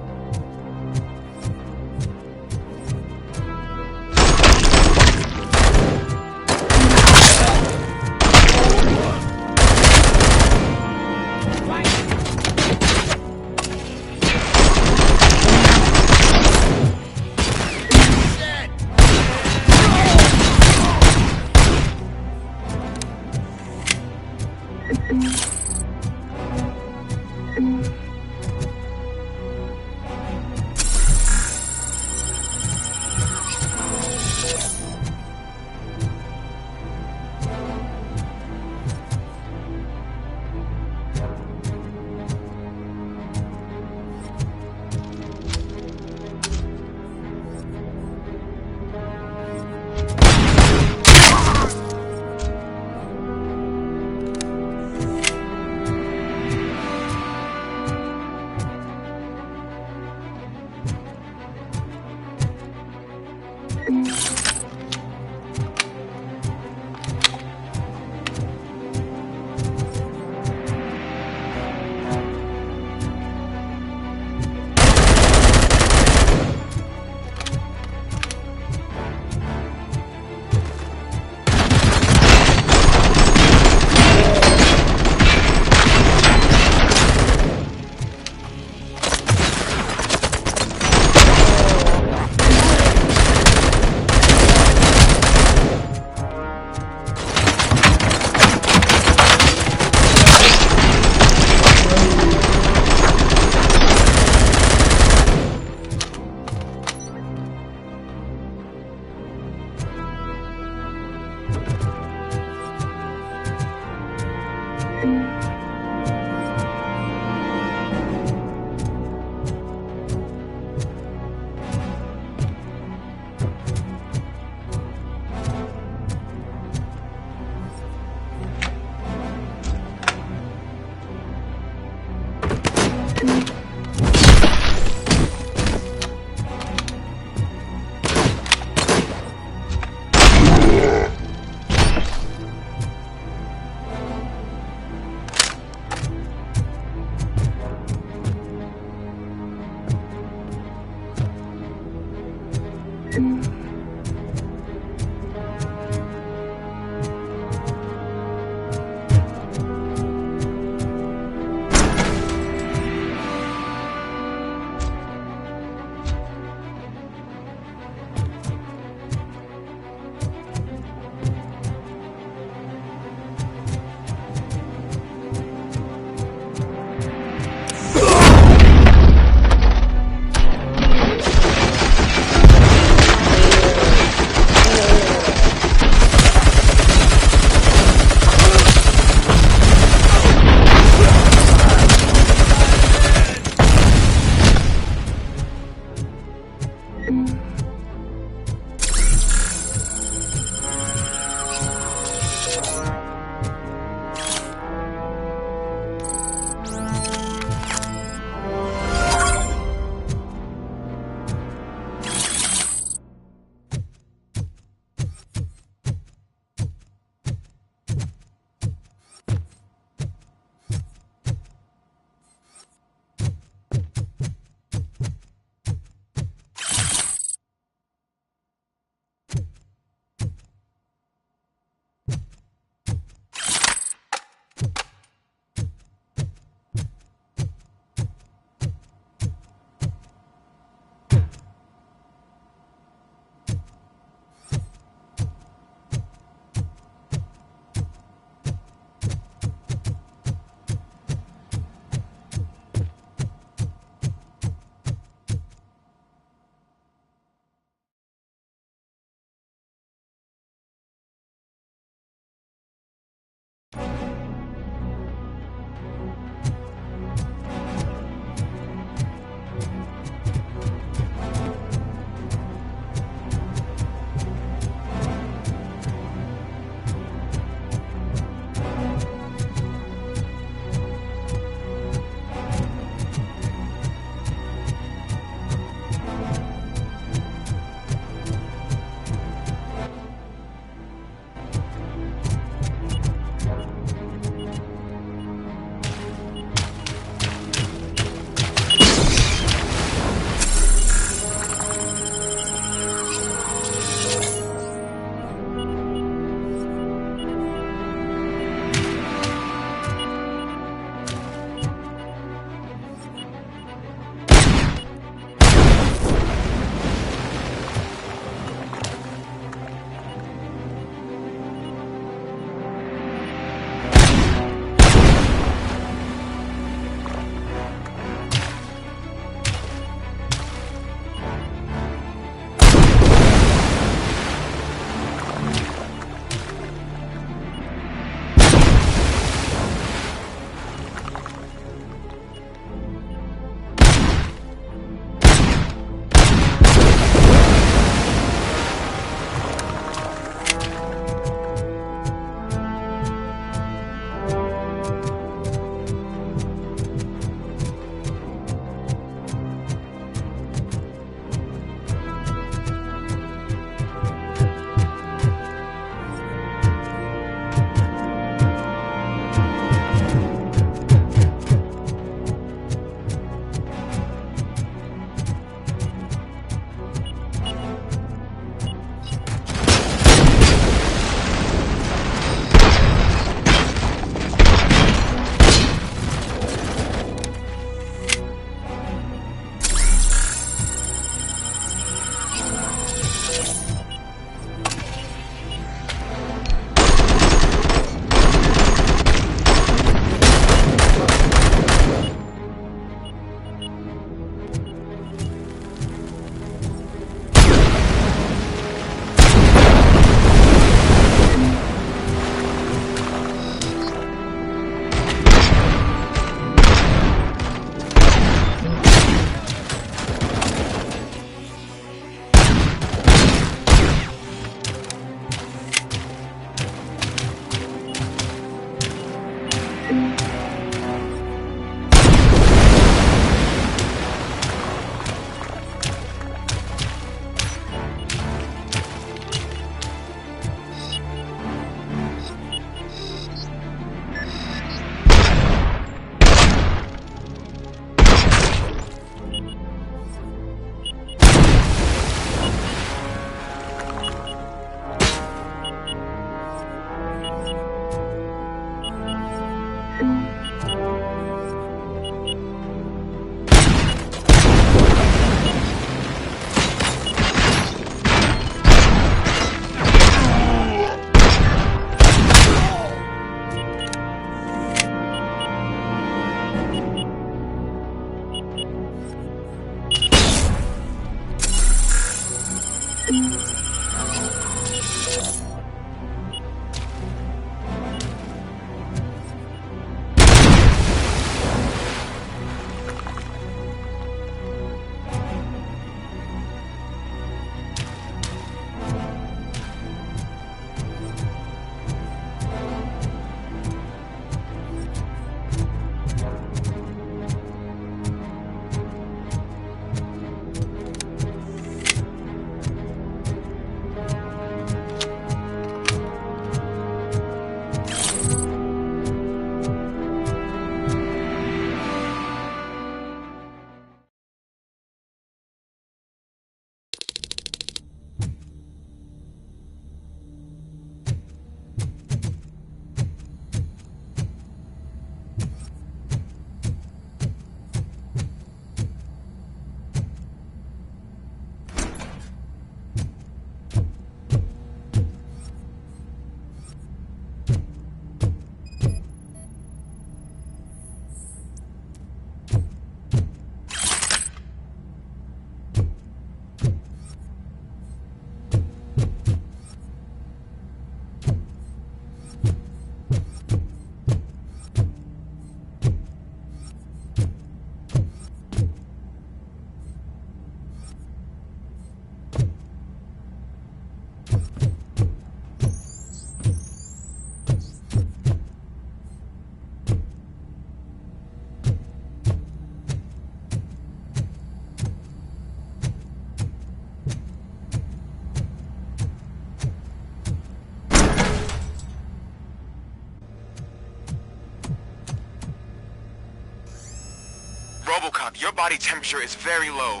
Robocop, your body temperature is very low.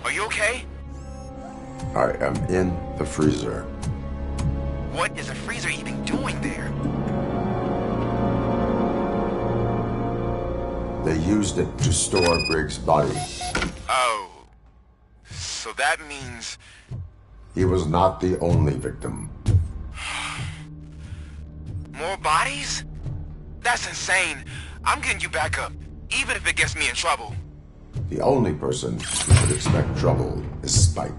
Are you okay? I am in the freezer. What is a freezer even doing there? They used it to store Briggs' body. Oh. So that means... He was not the only victim. More bodies? That's insane. I'm getting you back up, even if it gets me in trouble. The only person who could expect trouble is Spike.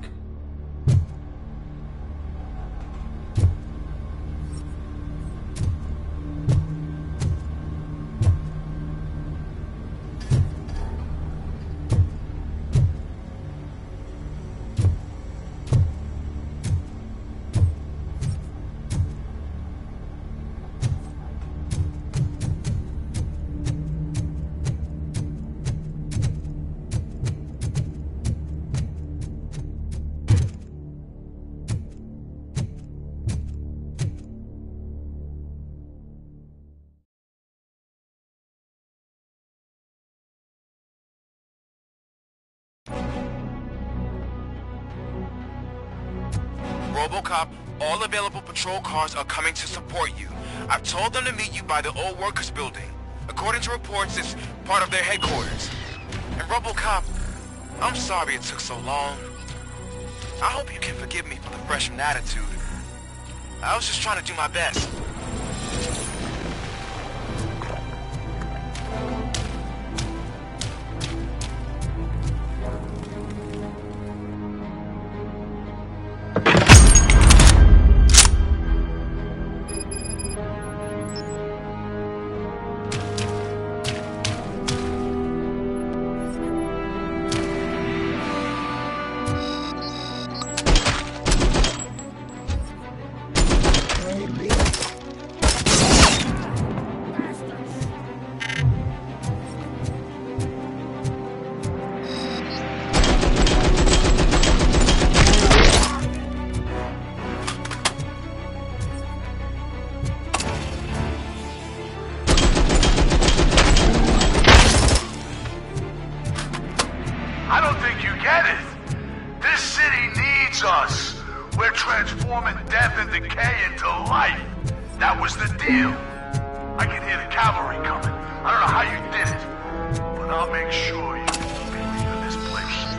Robocop, all available patrol cars are coming to support you. I've told them to meet you by the old workers building. According to reports, it's part of their headquarters. And Robocop, I'm sorry it took so long. I hope you can forgive me for the freshman attitude. I was just trying to do my best. I don't think you get it. This city needs us. We're transforming death and decay into life. That was the deal. I can hear the cavalry coming. I don't know how you did it, but I'll make sure you won't be leaving this place.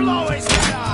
blow his head off!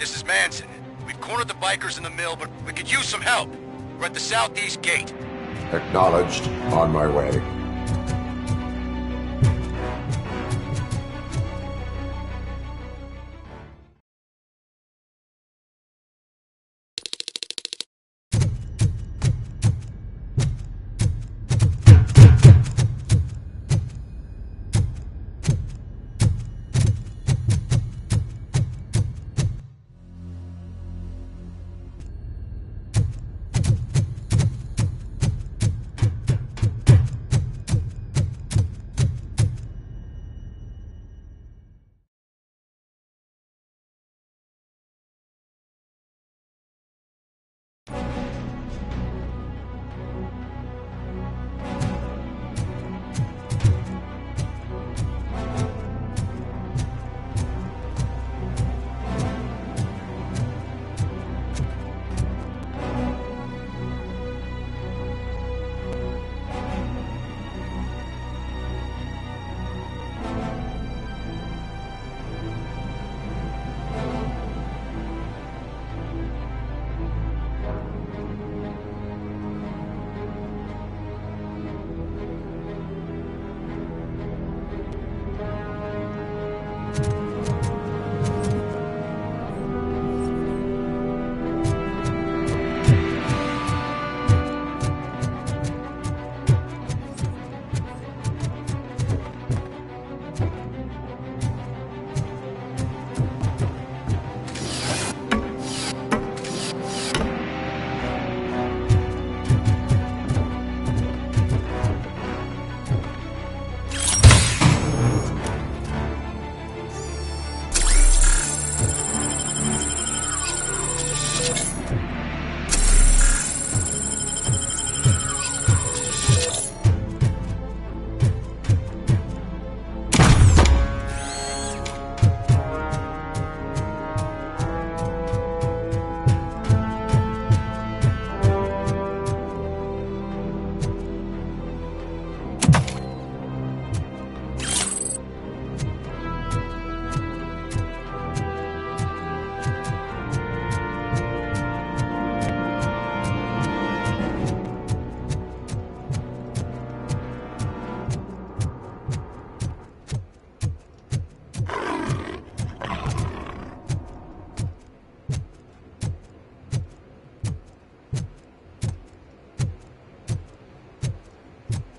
this is Manson. We've cornered the bikers in the mill, but we could use some help. We're at the southeast gate. Acknowledged. On my way.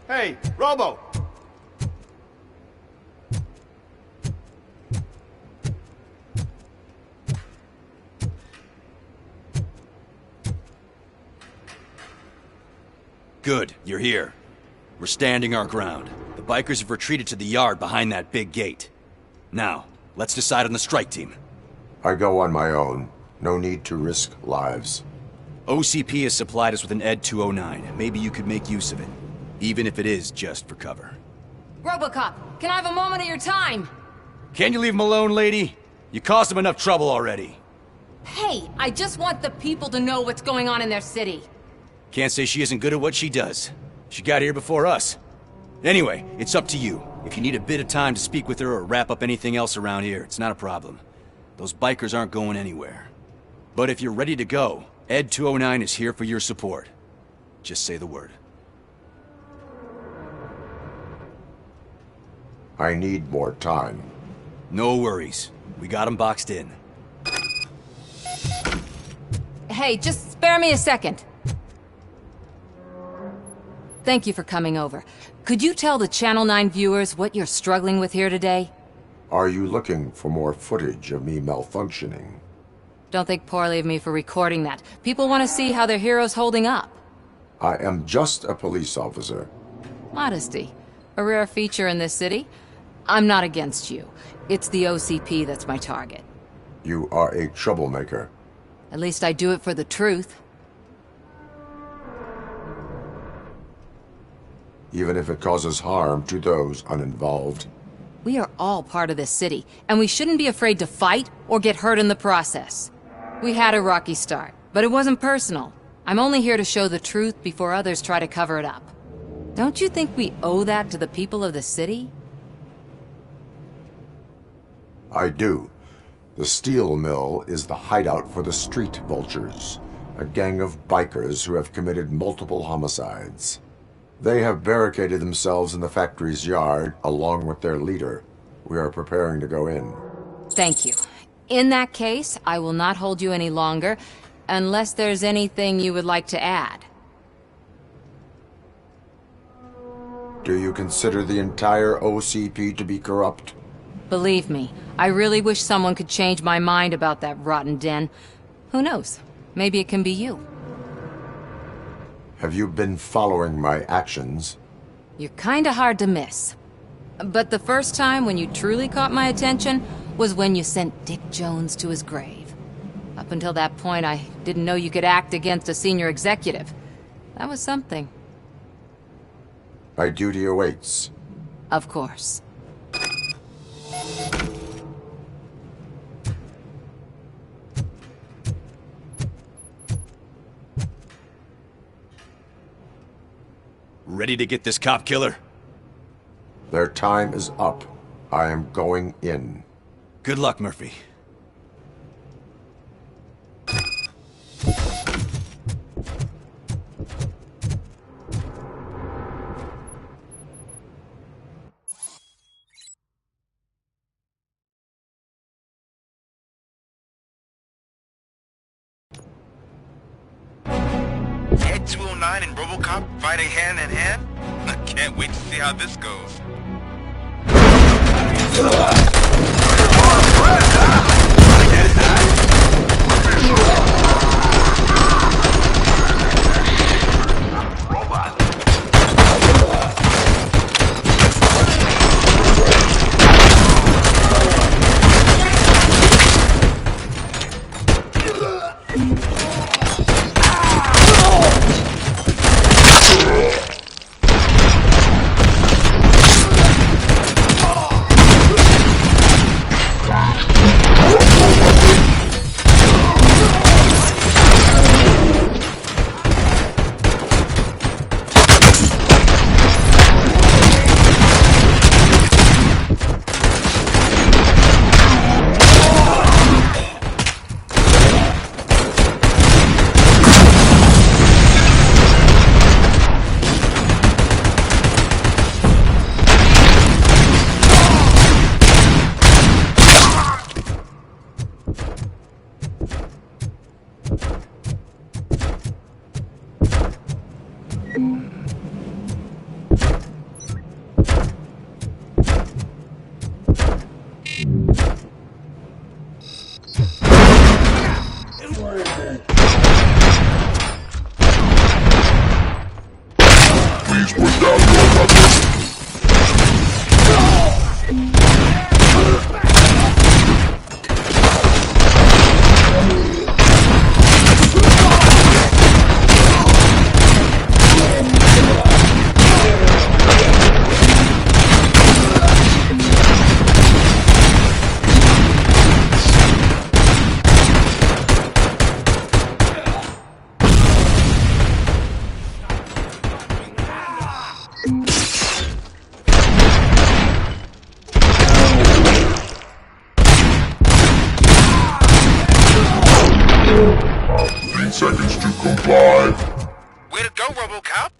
Hey, Robo! Good, you're here. We're standing our ground. The bikers have retreated to the yard behind that big gate. Now, let's decide on the strike team. I go on my own. No need to risk lives. OCP has supplied us with an ED-209. Maybe you could make use of it. Even if it is just for cover. Robocop, can I have a moment of your time? Can you leave him alone, lady? You caused him enough trouble already. Hey, I just want the people to know what's going on in their city. Can't say she isn't good at what she does. She got here before us. Anyway, it's up to you. If you need a bit of time to speak with her or wrap up anything else around here, it's not a problem. Those bikers aren't going anywhere. But if you're ready to go, ED-209 is here for your support. Just say the word. I need more time. No worries. We got him boxed in. Hey, just spare me a second. Thank you for coming over. Could you tell the Channel 9 viewers what you're struggling with here today? Are you looking for more footage of me malfunctioning? Don't think poorly of me for recording that. People want to see how their hero's holding up. I am just a police officer. Modesty. A rare feature in this city. I'm not against you. It's the OCP that's my target. You are a troublemaker. At least I do it for the truth. Even if it causes harm to those uninvolved. We are all part of this city, and we shouldn't be afraid to fight or get hurt in the process. We had a rocky start, but it wasn't personal. I'm only here to show the truth before others try to cover it up. Don't you think we owe that to the people of the city? I do. The steel mill is the hideout for the Street Vultures, a gang of bikers who have committed multiple homicides. They have barricaded themselves in the factory's yard, along with their leader. We are preparing to go in. Thank you. In that case, I will not hold you any longer, unless there's anything you would like to add. Do you consider the entire OCP to be corrupt? Believe me, I really wish someone could change my mind about that rotten den. Who knows? Maybe it can be you. Have you been following my actions? You're kinda hard to miss. But the first time when you truly caught my attention was when you sent Dick Jones to his grave. Up until that point, I didn't know you could act against a senior executive. That was something. My duty awaits. Of course. Ready to get this cop killer? Their time is up. I am going in. Good luck, Murphy. ED-209 and Robocop fighting hand in hand? I can't wait to see how this goes. Seconds to comply. Way to go, Robocop!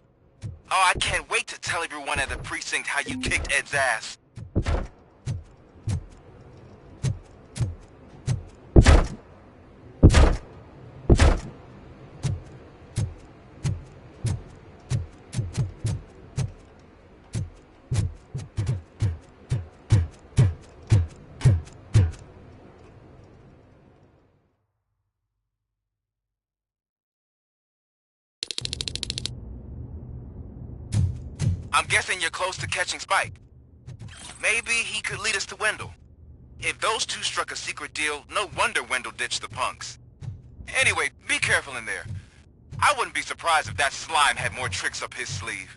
Oh, I can't wait to tell everyone at the precinct how you kicked Ed's ass. I'm guessing you're close to catching Spike. Maybe he could lead us to Wendell. If those two struck a secret deal, no wonder Wendell ditched the punks. Anyway, be careful in there. I wouldn't be surprised if that slime had more tricks up his sleeve.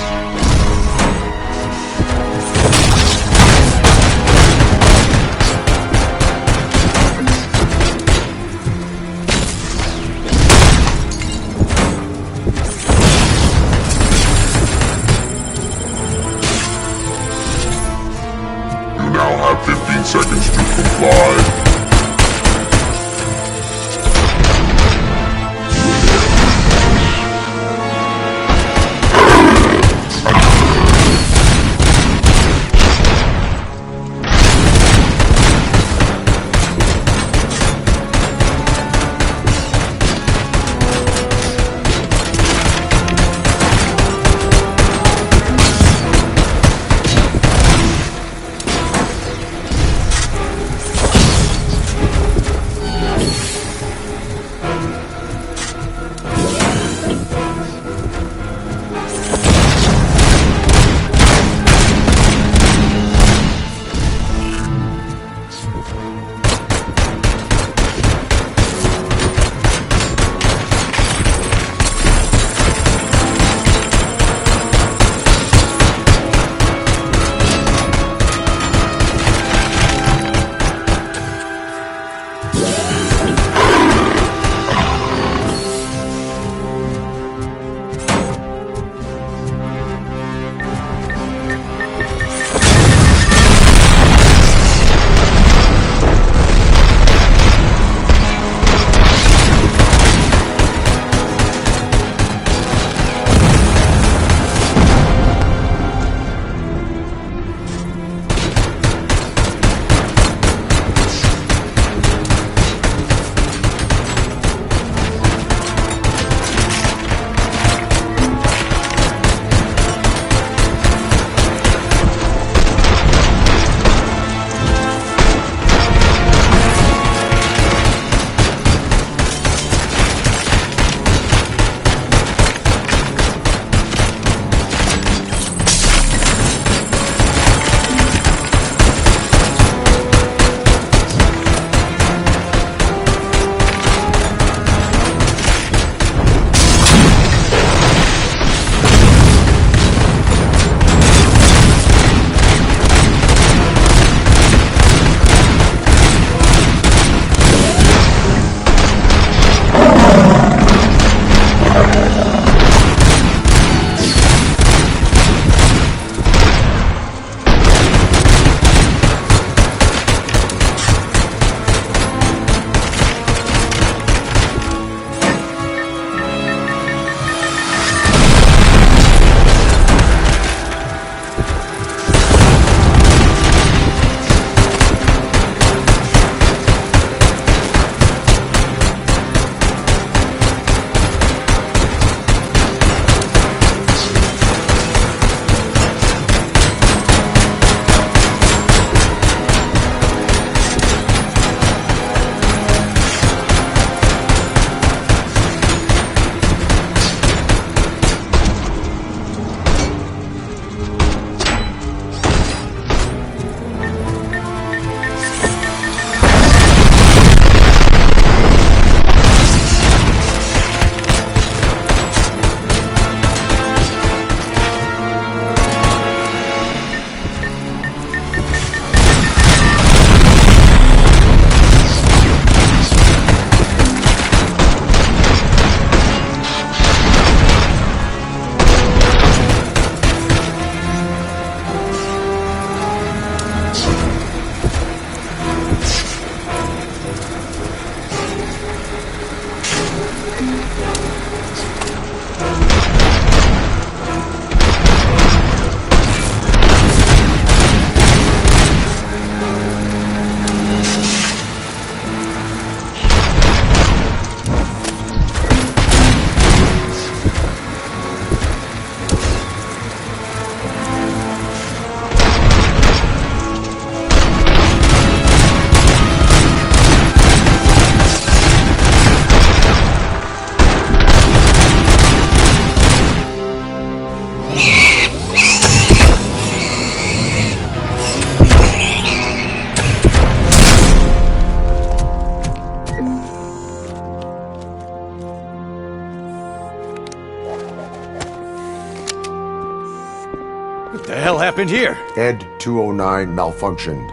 What the hell happened here? ED-209 malfunctioned.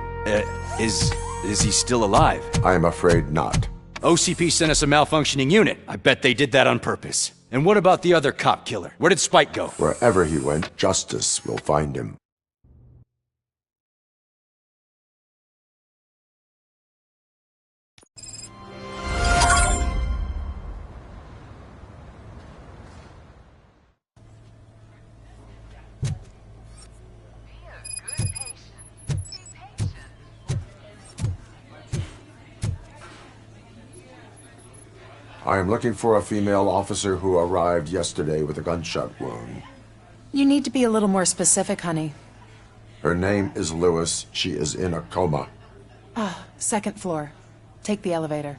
Is he still alive? I am afraid not. OCP sent us a malfunctioning unit. I bet they did that on purpose. And what about the other cop killer? Where did Spike go? Wherever he went, justice will find him. I am looking for a female officer who arrived yesterday with a gunshot wound. You need to be a little more specific, honey. Her name is Lewis. She is in a coma. Ah, second floor. Take the elevator.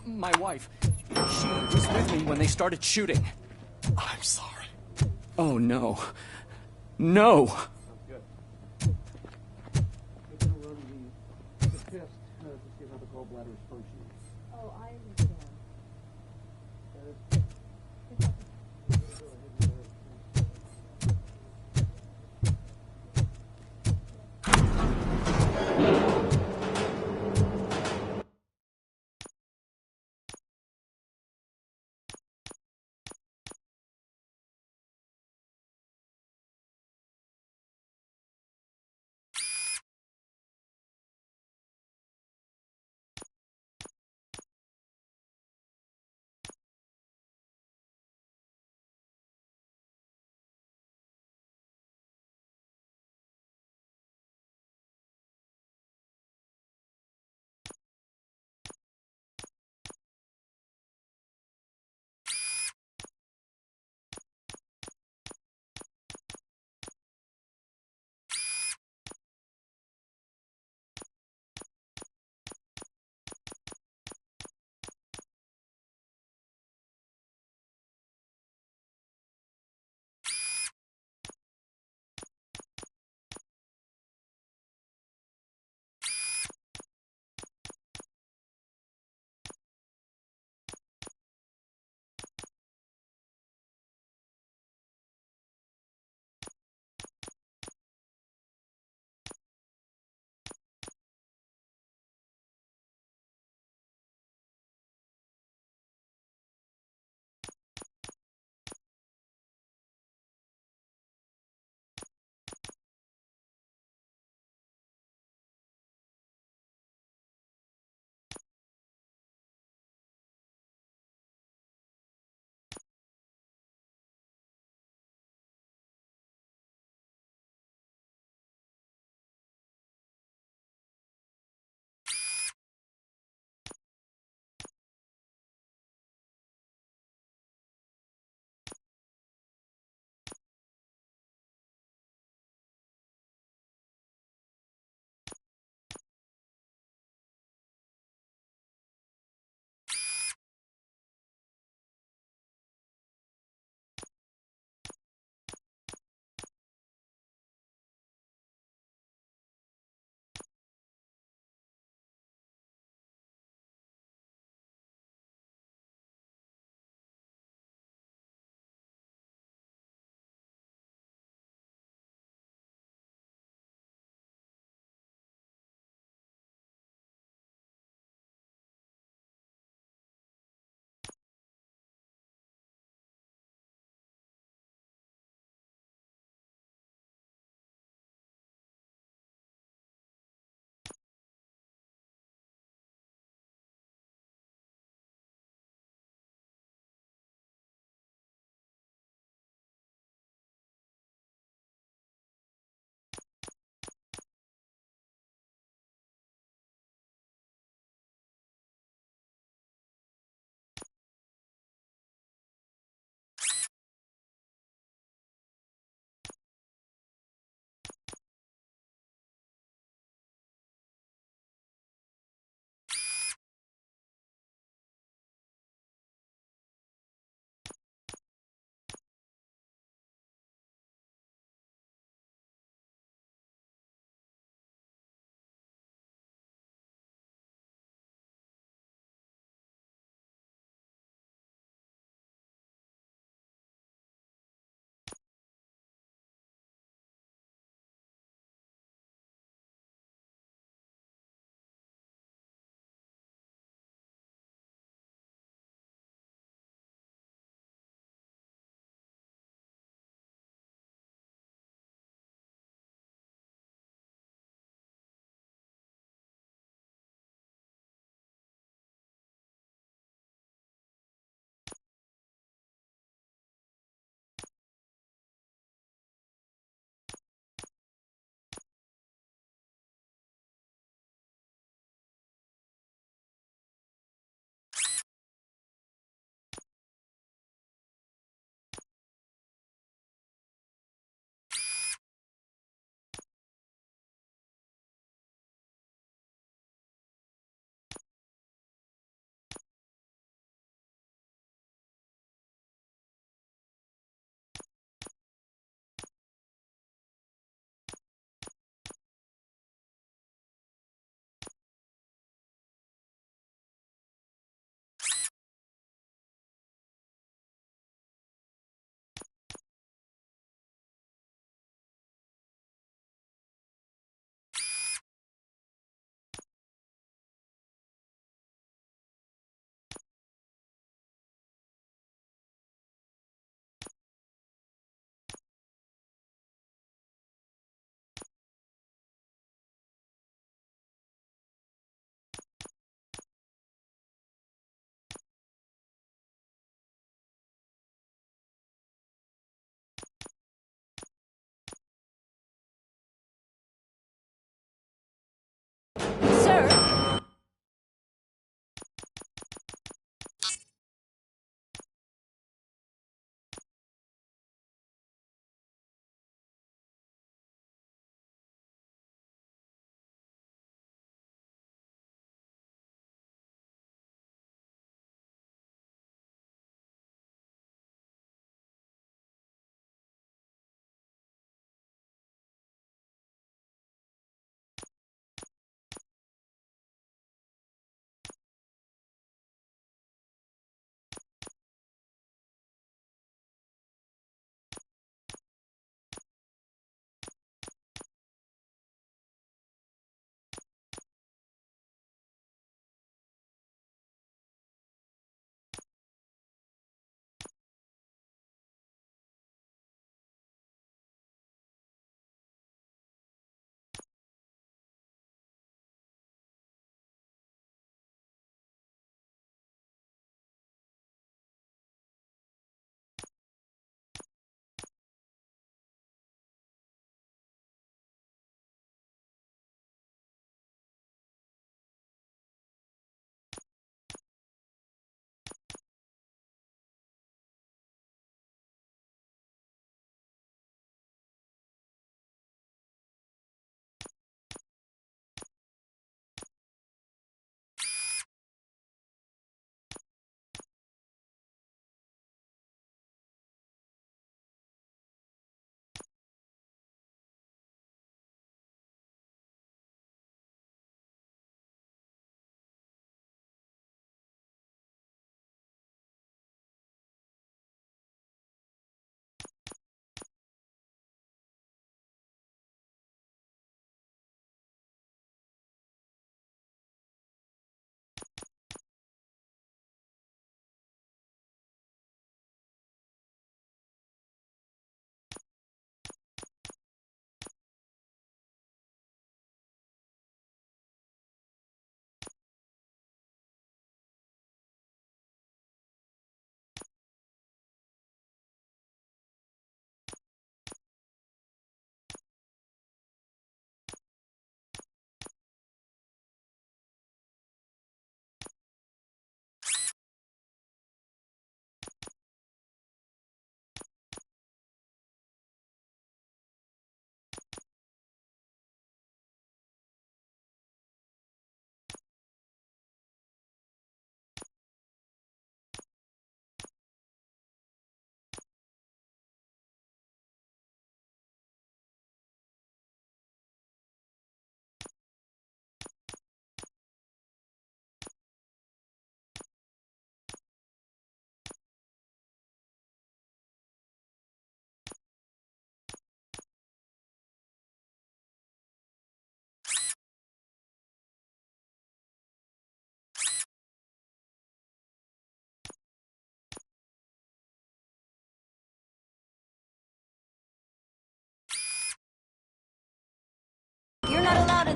My wife. She was with me when they started shooting. I'm sorry. Oh, no. No!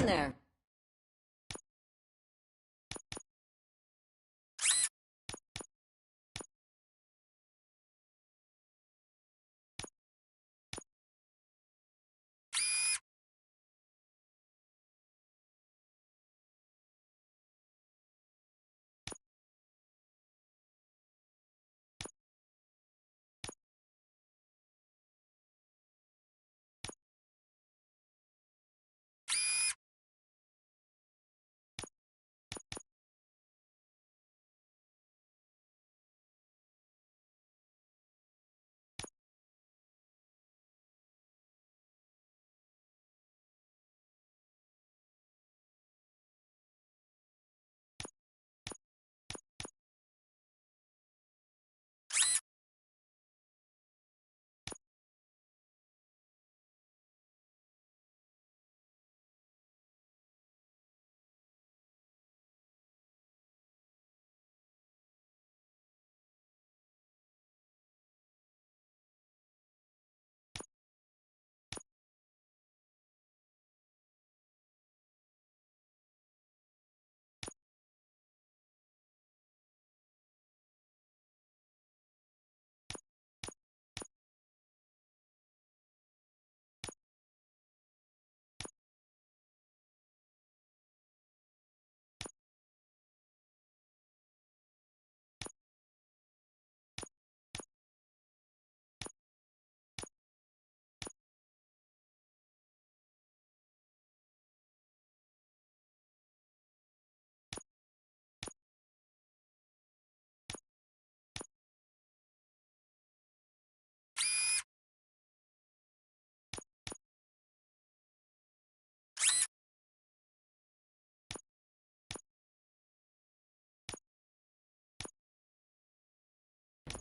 there.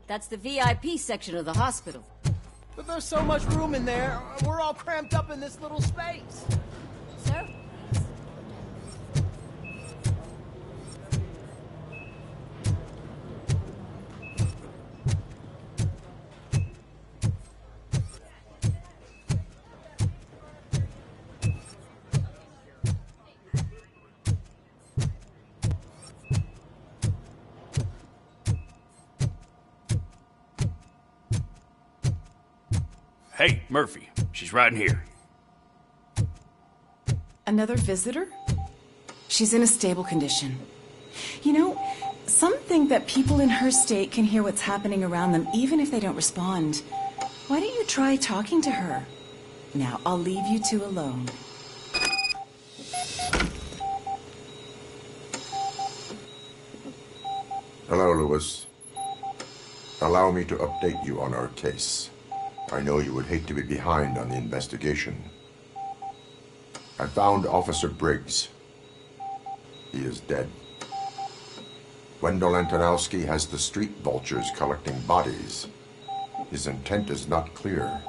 That's the VIP section of the hospital. But there's so much room in there, we're all cramped up in this little space. Sir? Hey, Murphy. She's right in here. Another visitor? She's in a stable condition. You know, some think that people in her state can hear what's happening around them even if they don't respond. Why don't you try talking to her? Now, I'll leave you two alone. Hello, Lewis. Allow me to update you on our case. I know you would hate to be behind on the investigation. I found Officer Briggs. He is dead. Wendell Antonowski has the street vultures collecting bodies. His intent is not clear.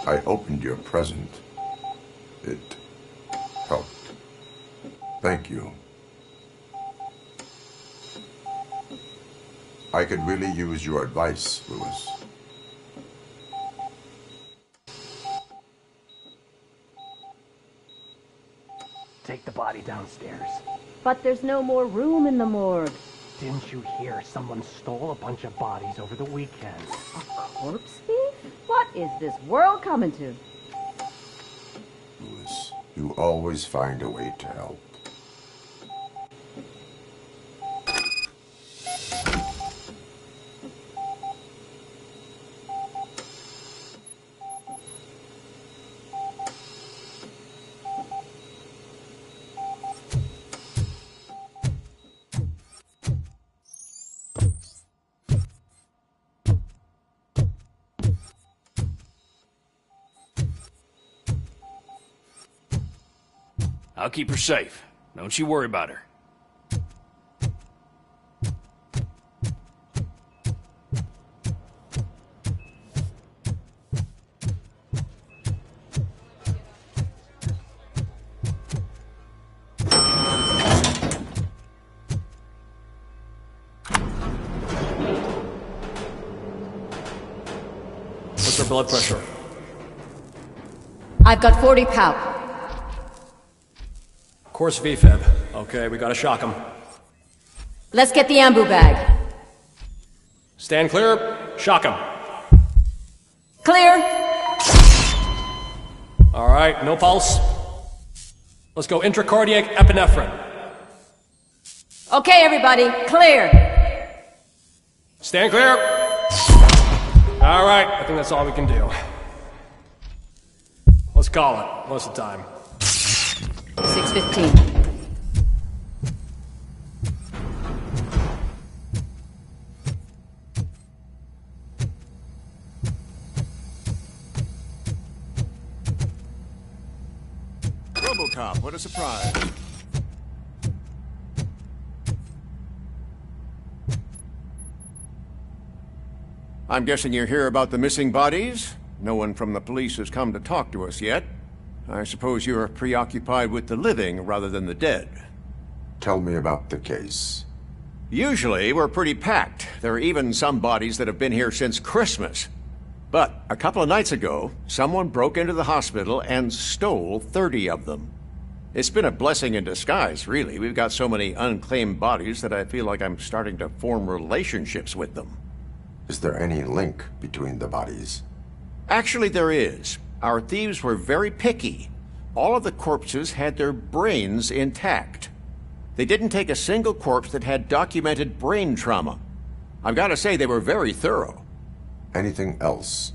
I opened your present. It helped. Thank you. I could really use your advice, Lewis. Take the body downstairs. But there's no more room in the morgue. Didn't you hear someone stole a bunch of bodies over the weekend? A corpse thief? What is this world coming to? Lewis, you always find a way to help. I'll keep her safe. Don't you worry about her. What's her blood pressure? I've got 40 pow. course VFib. Okay, we gotta shock him. Let's get the ambu bag. Stand clear, shock him. Clear. All right, no pulse. Let's go intracardiac epinephrine. Okay, everybody, clear. Stand clear. All right, I think that's all we can do. Let's call it. What's the time? 6:15. Robocop, what a surprise. I'm guessing you're here about the missing bodies? No one from the police has come to talk to us yet. I suppose you're preoccupied with the living rather than the dead. Tell me about the case. Usually, we're pretty packed. There are even some bodies that have been here since Christmas. But a couple of nights ago, someone broke into the hospital and stole 30 of them. It's been a blessing in disguise, really. We've got so many unclaimed bodies that I feel like I'm starting to form relationships with them. Is there any link between the bodies? Actually, there is. Our thieves were very picky. All of the corpses had their brains intact. They didn't take a single corpse that had documented brain trauma. I've got to say, they were very thorough. Anything else?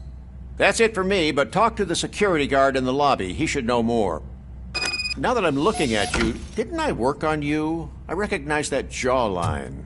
That's it for me, but talk to the security guard in the lobby. He should know more. Now that I'm looking at you, didn't I work on you? I recognize that jawline.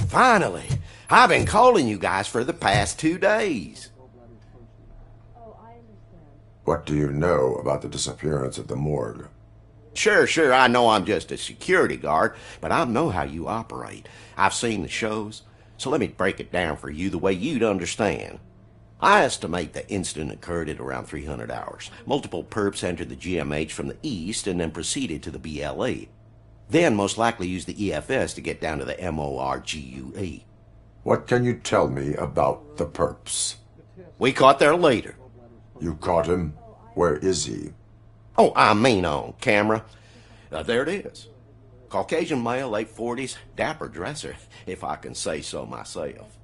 Finally! I've been calling you guys for the past 2 days. What do you know about the disappearance at the morgue? Sure, I know I'm just a security guard, but I know how you operate. I've seen the shows, so let me break it down for you the way you'd understand. I estimate the incident occurred at around 300 hours. Multiple perps entered the GMH from the east and then proceeded to the BLE. Then most likely used the EFS to get down to the MORGUE. What can you tell me about the perps? We caught their leader. You caught him? Where is he? Oh, I mean on camera. There it is. Caucasian male, late 40s, dapper dresser, if I can say so myself.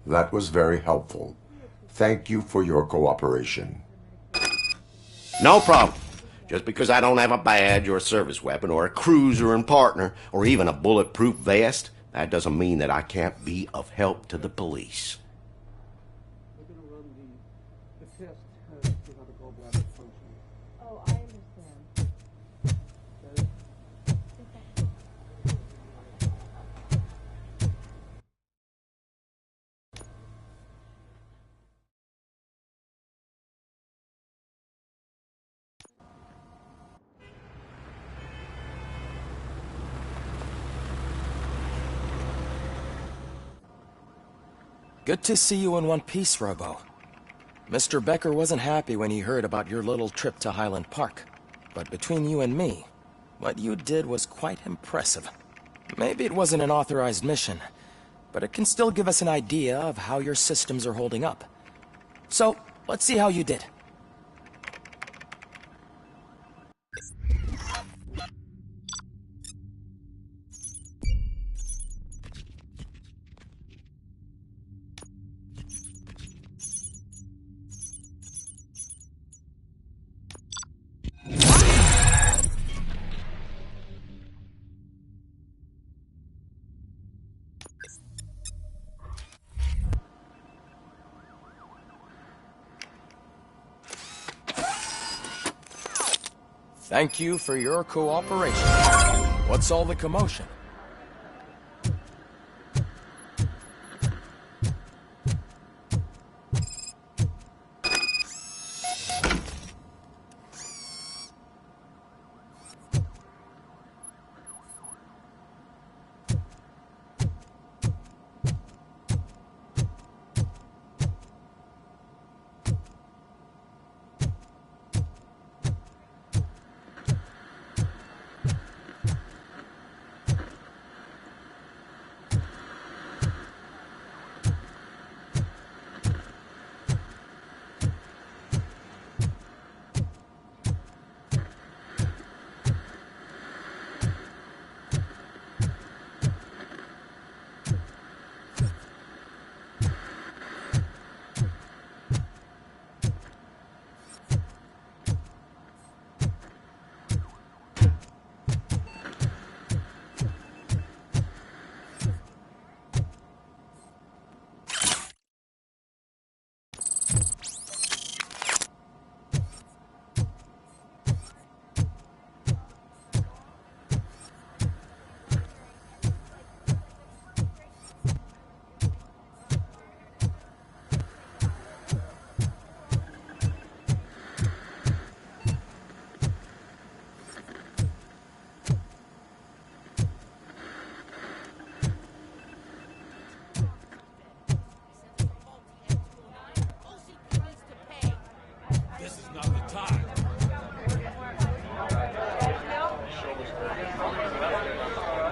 That was very helpful. Thank you for your cooperation. No problem. Just because I don't have a badge or a service weapon or a cruiser and partner or even a bulletproof vest, that doesn't mean that I can't be of help to the police. Good to see you in one piece, Robo. Mr. Becker wasn't happy when he heard about your little trip to Highland Park. But between you and me, what you did was quite impressive. Maybe it wasn't an authorized mission, but it can still give us an idea of how your systems are holding up. So, let's see how you did. Thank you for your cooperation. What's all the commotion?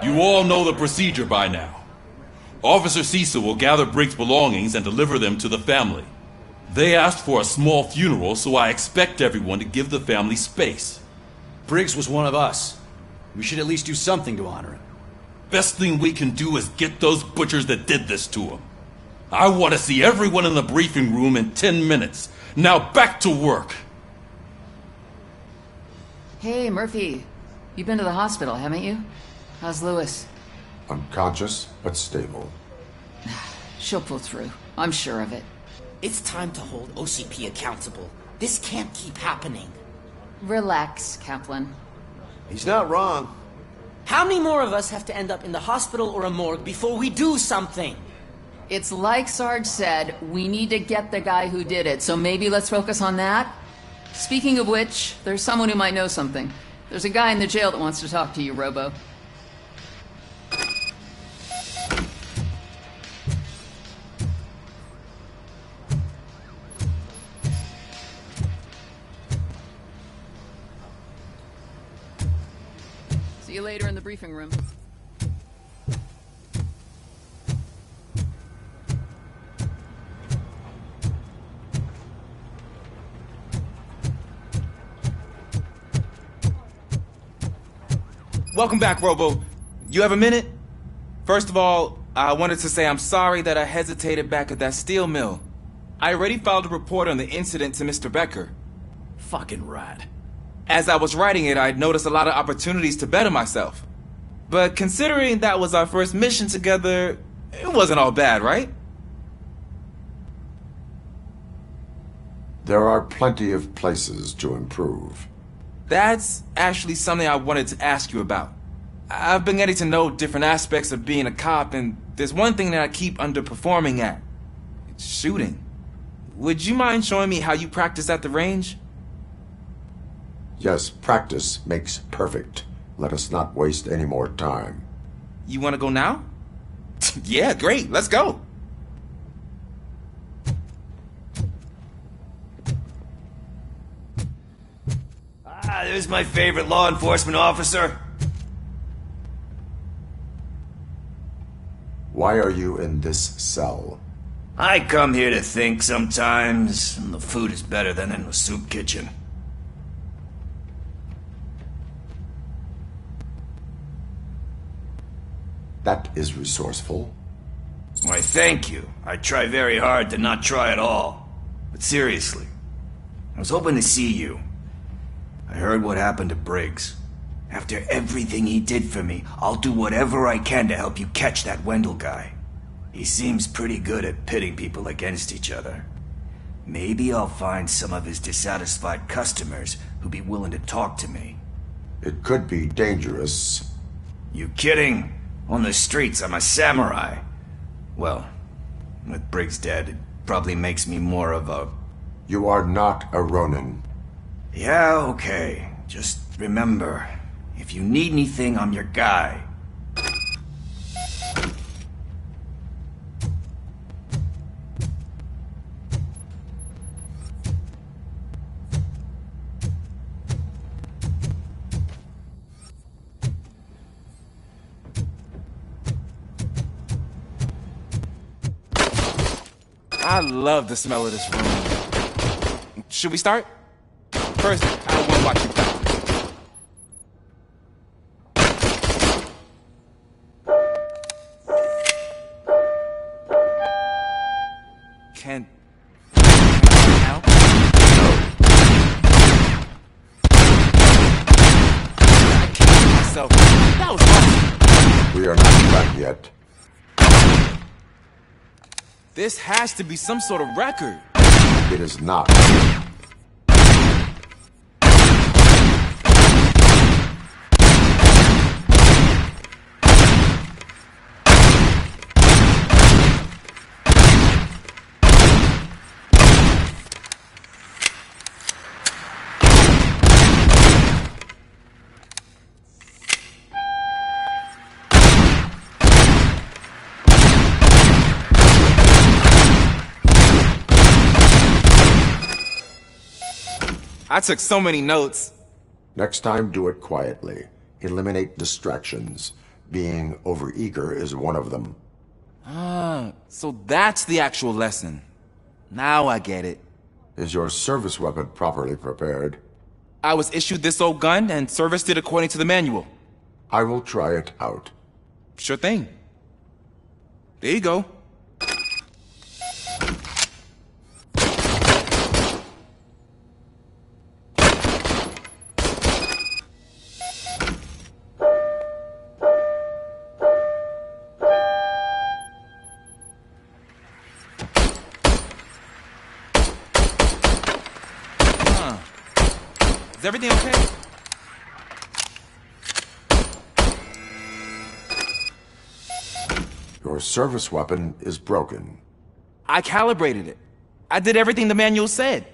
You all know the procedure by now. Officer Cecil will gather Briggs' belongings and deliver them to the family. They asked for a small funeral, so I expect everyone to give the family space. Briggs was one of us. We should at least do something to honor him. Best thing we can do is get those butchers that did this to him. I want to see everyone in the briefing room in 10 minutes. Now back to work. Hey, Murphy. You've been to the hospital, haven't you? How's Lewis? Unconscious, but stable. She'll pull through. I'm sure of it. It's time to hold OCP accountable. This can't keep happening. Relax, Kaplan. He's not wrong. How many more of us have to end up in the hospital or a morgue before we do something? It's like Sarge said, we need to get the guy who did it, so maybe let's focus on that? Speaking of which, there's someone who might know something. There's a guy in the jail that wants to talk to you, Robo. See you later in the briefing room. Welcome back, Robo. You have a minute? First of all, I wanted to say I'm sorry that I hesitated back at that steel mill. I already filed a report on the incident to Mr. Becker. Fucking rat. As I was writing it, I'd noticed a lot of opportunities to better myself. But considering that was our first mission together, it wasn't all bad, right? There are plenty of places to improve. That's actually something I wanted to ask you about. I've been getting to know different aspects of being a cop, and there's one thing that I keep underperforming at. It's shooting. Would you mind showing me how you practice at the range? Yes, practice makes perfect. Let us not waste any more time. You want to go now? Yeah, great. Let's go. Ah, there's my favorite law enforcement officer. Why are you in this cell? I come here to think sometimes, and the food is better than in the soup kitchen. That is resourceful. Why, thank you. I try very hard to not try at all. But seriously, I was hoping to see you. I heard what happened to Briggs. After everything he did for me, I'll do whatever I can to help you catch that Wendell guy. He seems pretty good at pitting people against each other. Maybe I'll find some of his dissatisfied customers who'd be willing to talk to me. It could be dangerous. You kidding? On the streets, I'm a samurai. Well, with Briggs dead, it probably makes me more of a... You are not a Ronin. Yeah, okay. Just remember, if you need anything, I'm your guy. I love the smell of this room. Should we start? First, I want to watch you back. Can help? I killed myself. That was awesome. We are not back yet. This has to be some sort of record. It is not. I took so many notes. Next time, do it quietly. Eliminate distractions. Being overeager is one of them. Ah, so that's the actual lesson. Now I get it. Is your service weapon properly prepared? I was issued this old gun and serviced it according to the manual. I will try it out. Sure thing. There you go. Is everything okay? Your service weapon is broken. I calibrated it. I did everything the manual said.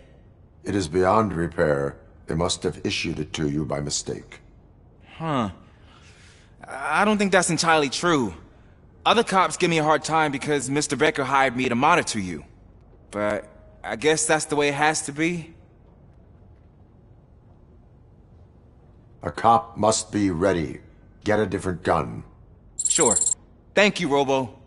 It is beyond repair. They must have issued it to you by mistake. Huh. I don't think that's entirely true. Other cops give me a hard time because Mr. Becker hired me to monitor you. But I guess that's the way it has to be. A cop must be ready. Get a different gun. Sure. Thank you, Robo.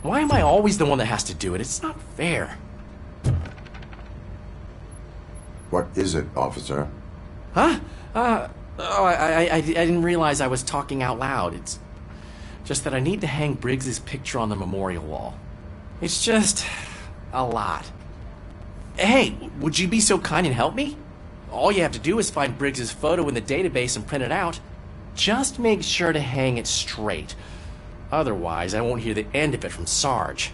Why am I always the one that has to do it? It's not fair. What is it, officer? Huh? I didn't realize I was talking out loud. It's just that I need to hang Briggs's picture on the memorial wall. It's just a lot. Hey, would you be so kind and help me? All you have to do is find Briggs's photo in the database and print it out. Just make sure to hang it straight. Otherwise, I won't hear the end of it from Sarge.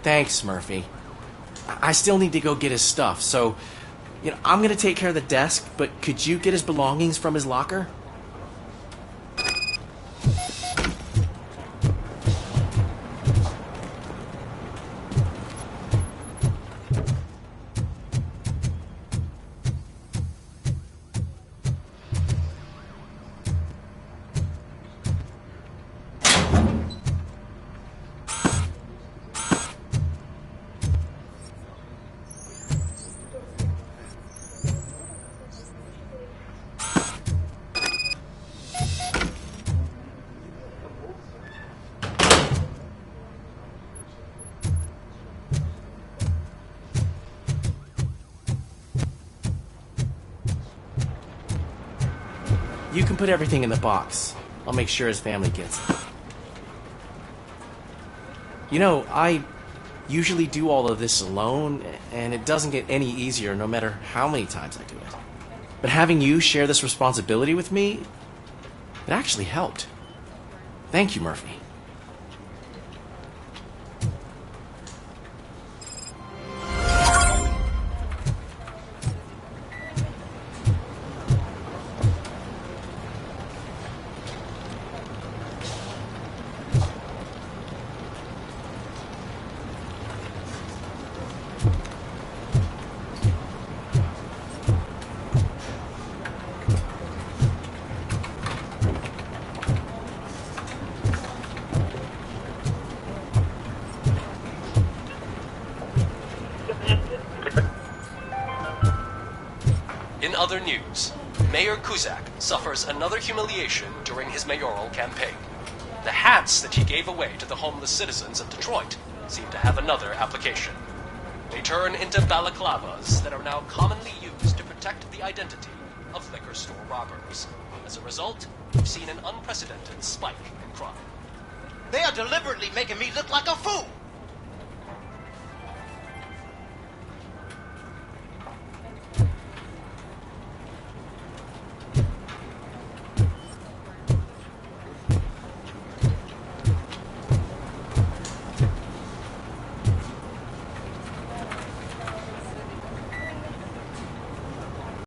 Thanks, Murphy. I still need to go get his stuff, so, I'm gonna take care of the desk, but could you get his belongings from his locker? You can put everything in the box. I'll make sure his family gets it. I usually do all of this alone, and it doesn't get any easier no matter how many times I do it. But having you share this responsibility with me, it actually helped. Thank you, Murphy. In other news, Mayor Kuzak suffers another humiliation during his mayoral campaign. The hats that he gave away to the homeless citizens of Detroit seem to have another application. They turn into balaclavas that are now commonly used to protect the identity of liquor store robbers. As a result, we've seen an unprecedented spike in crime. They are deliberately making me look like a fool.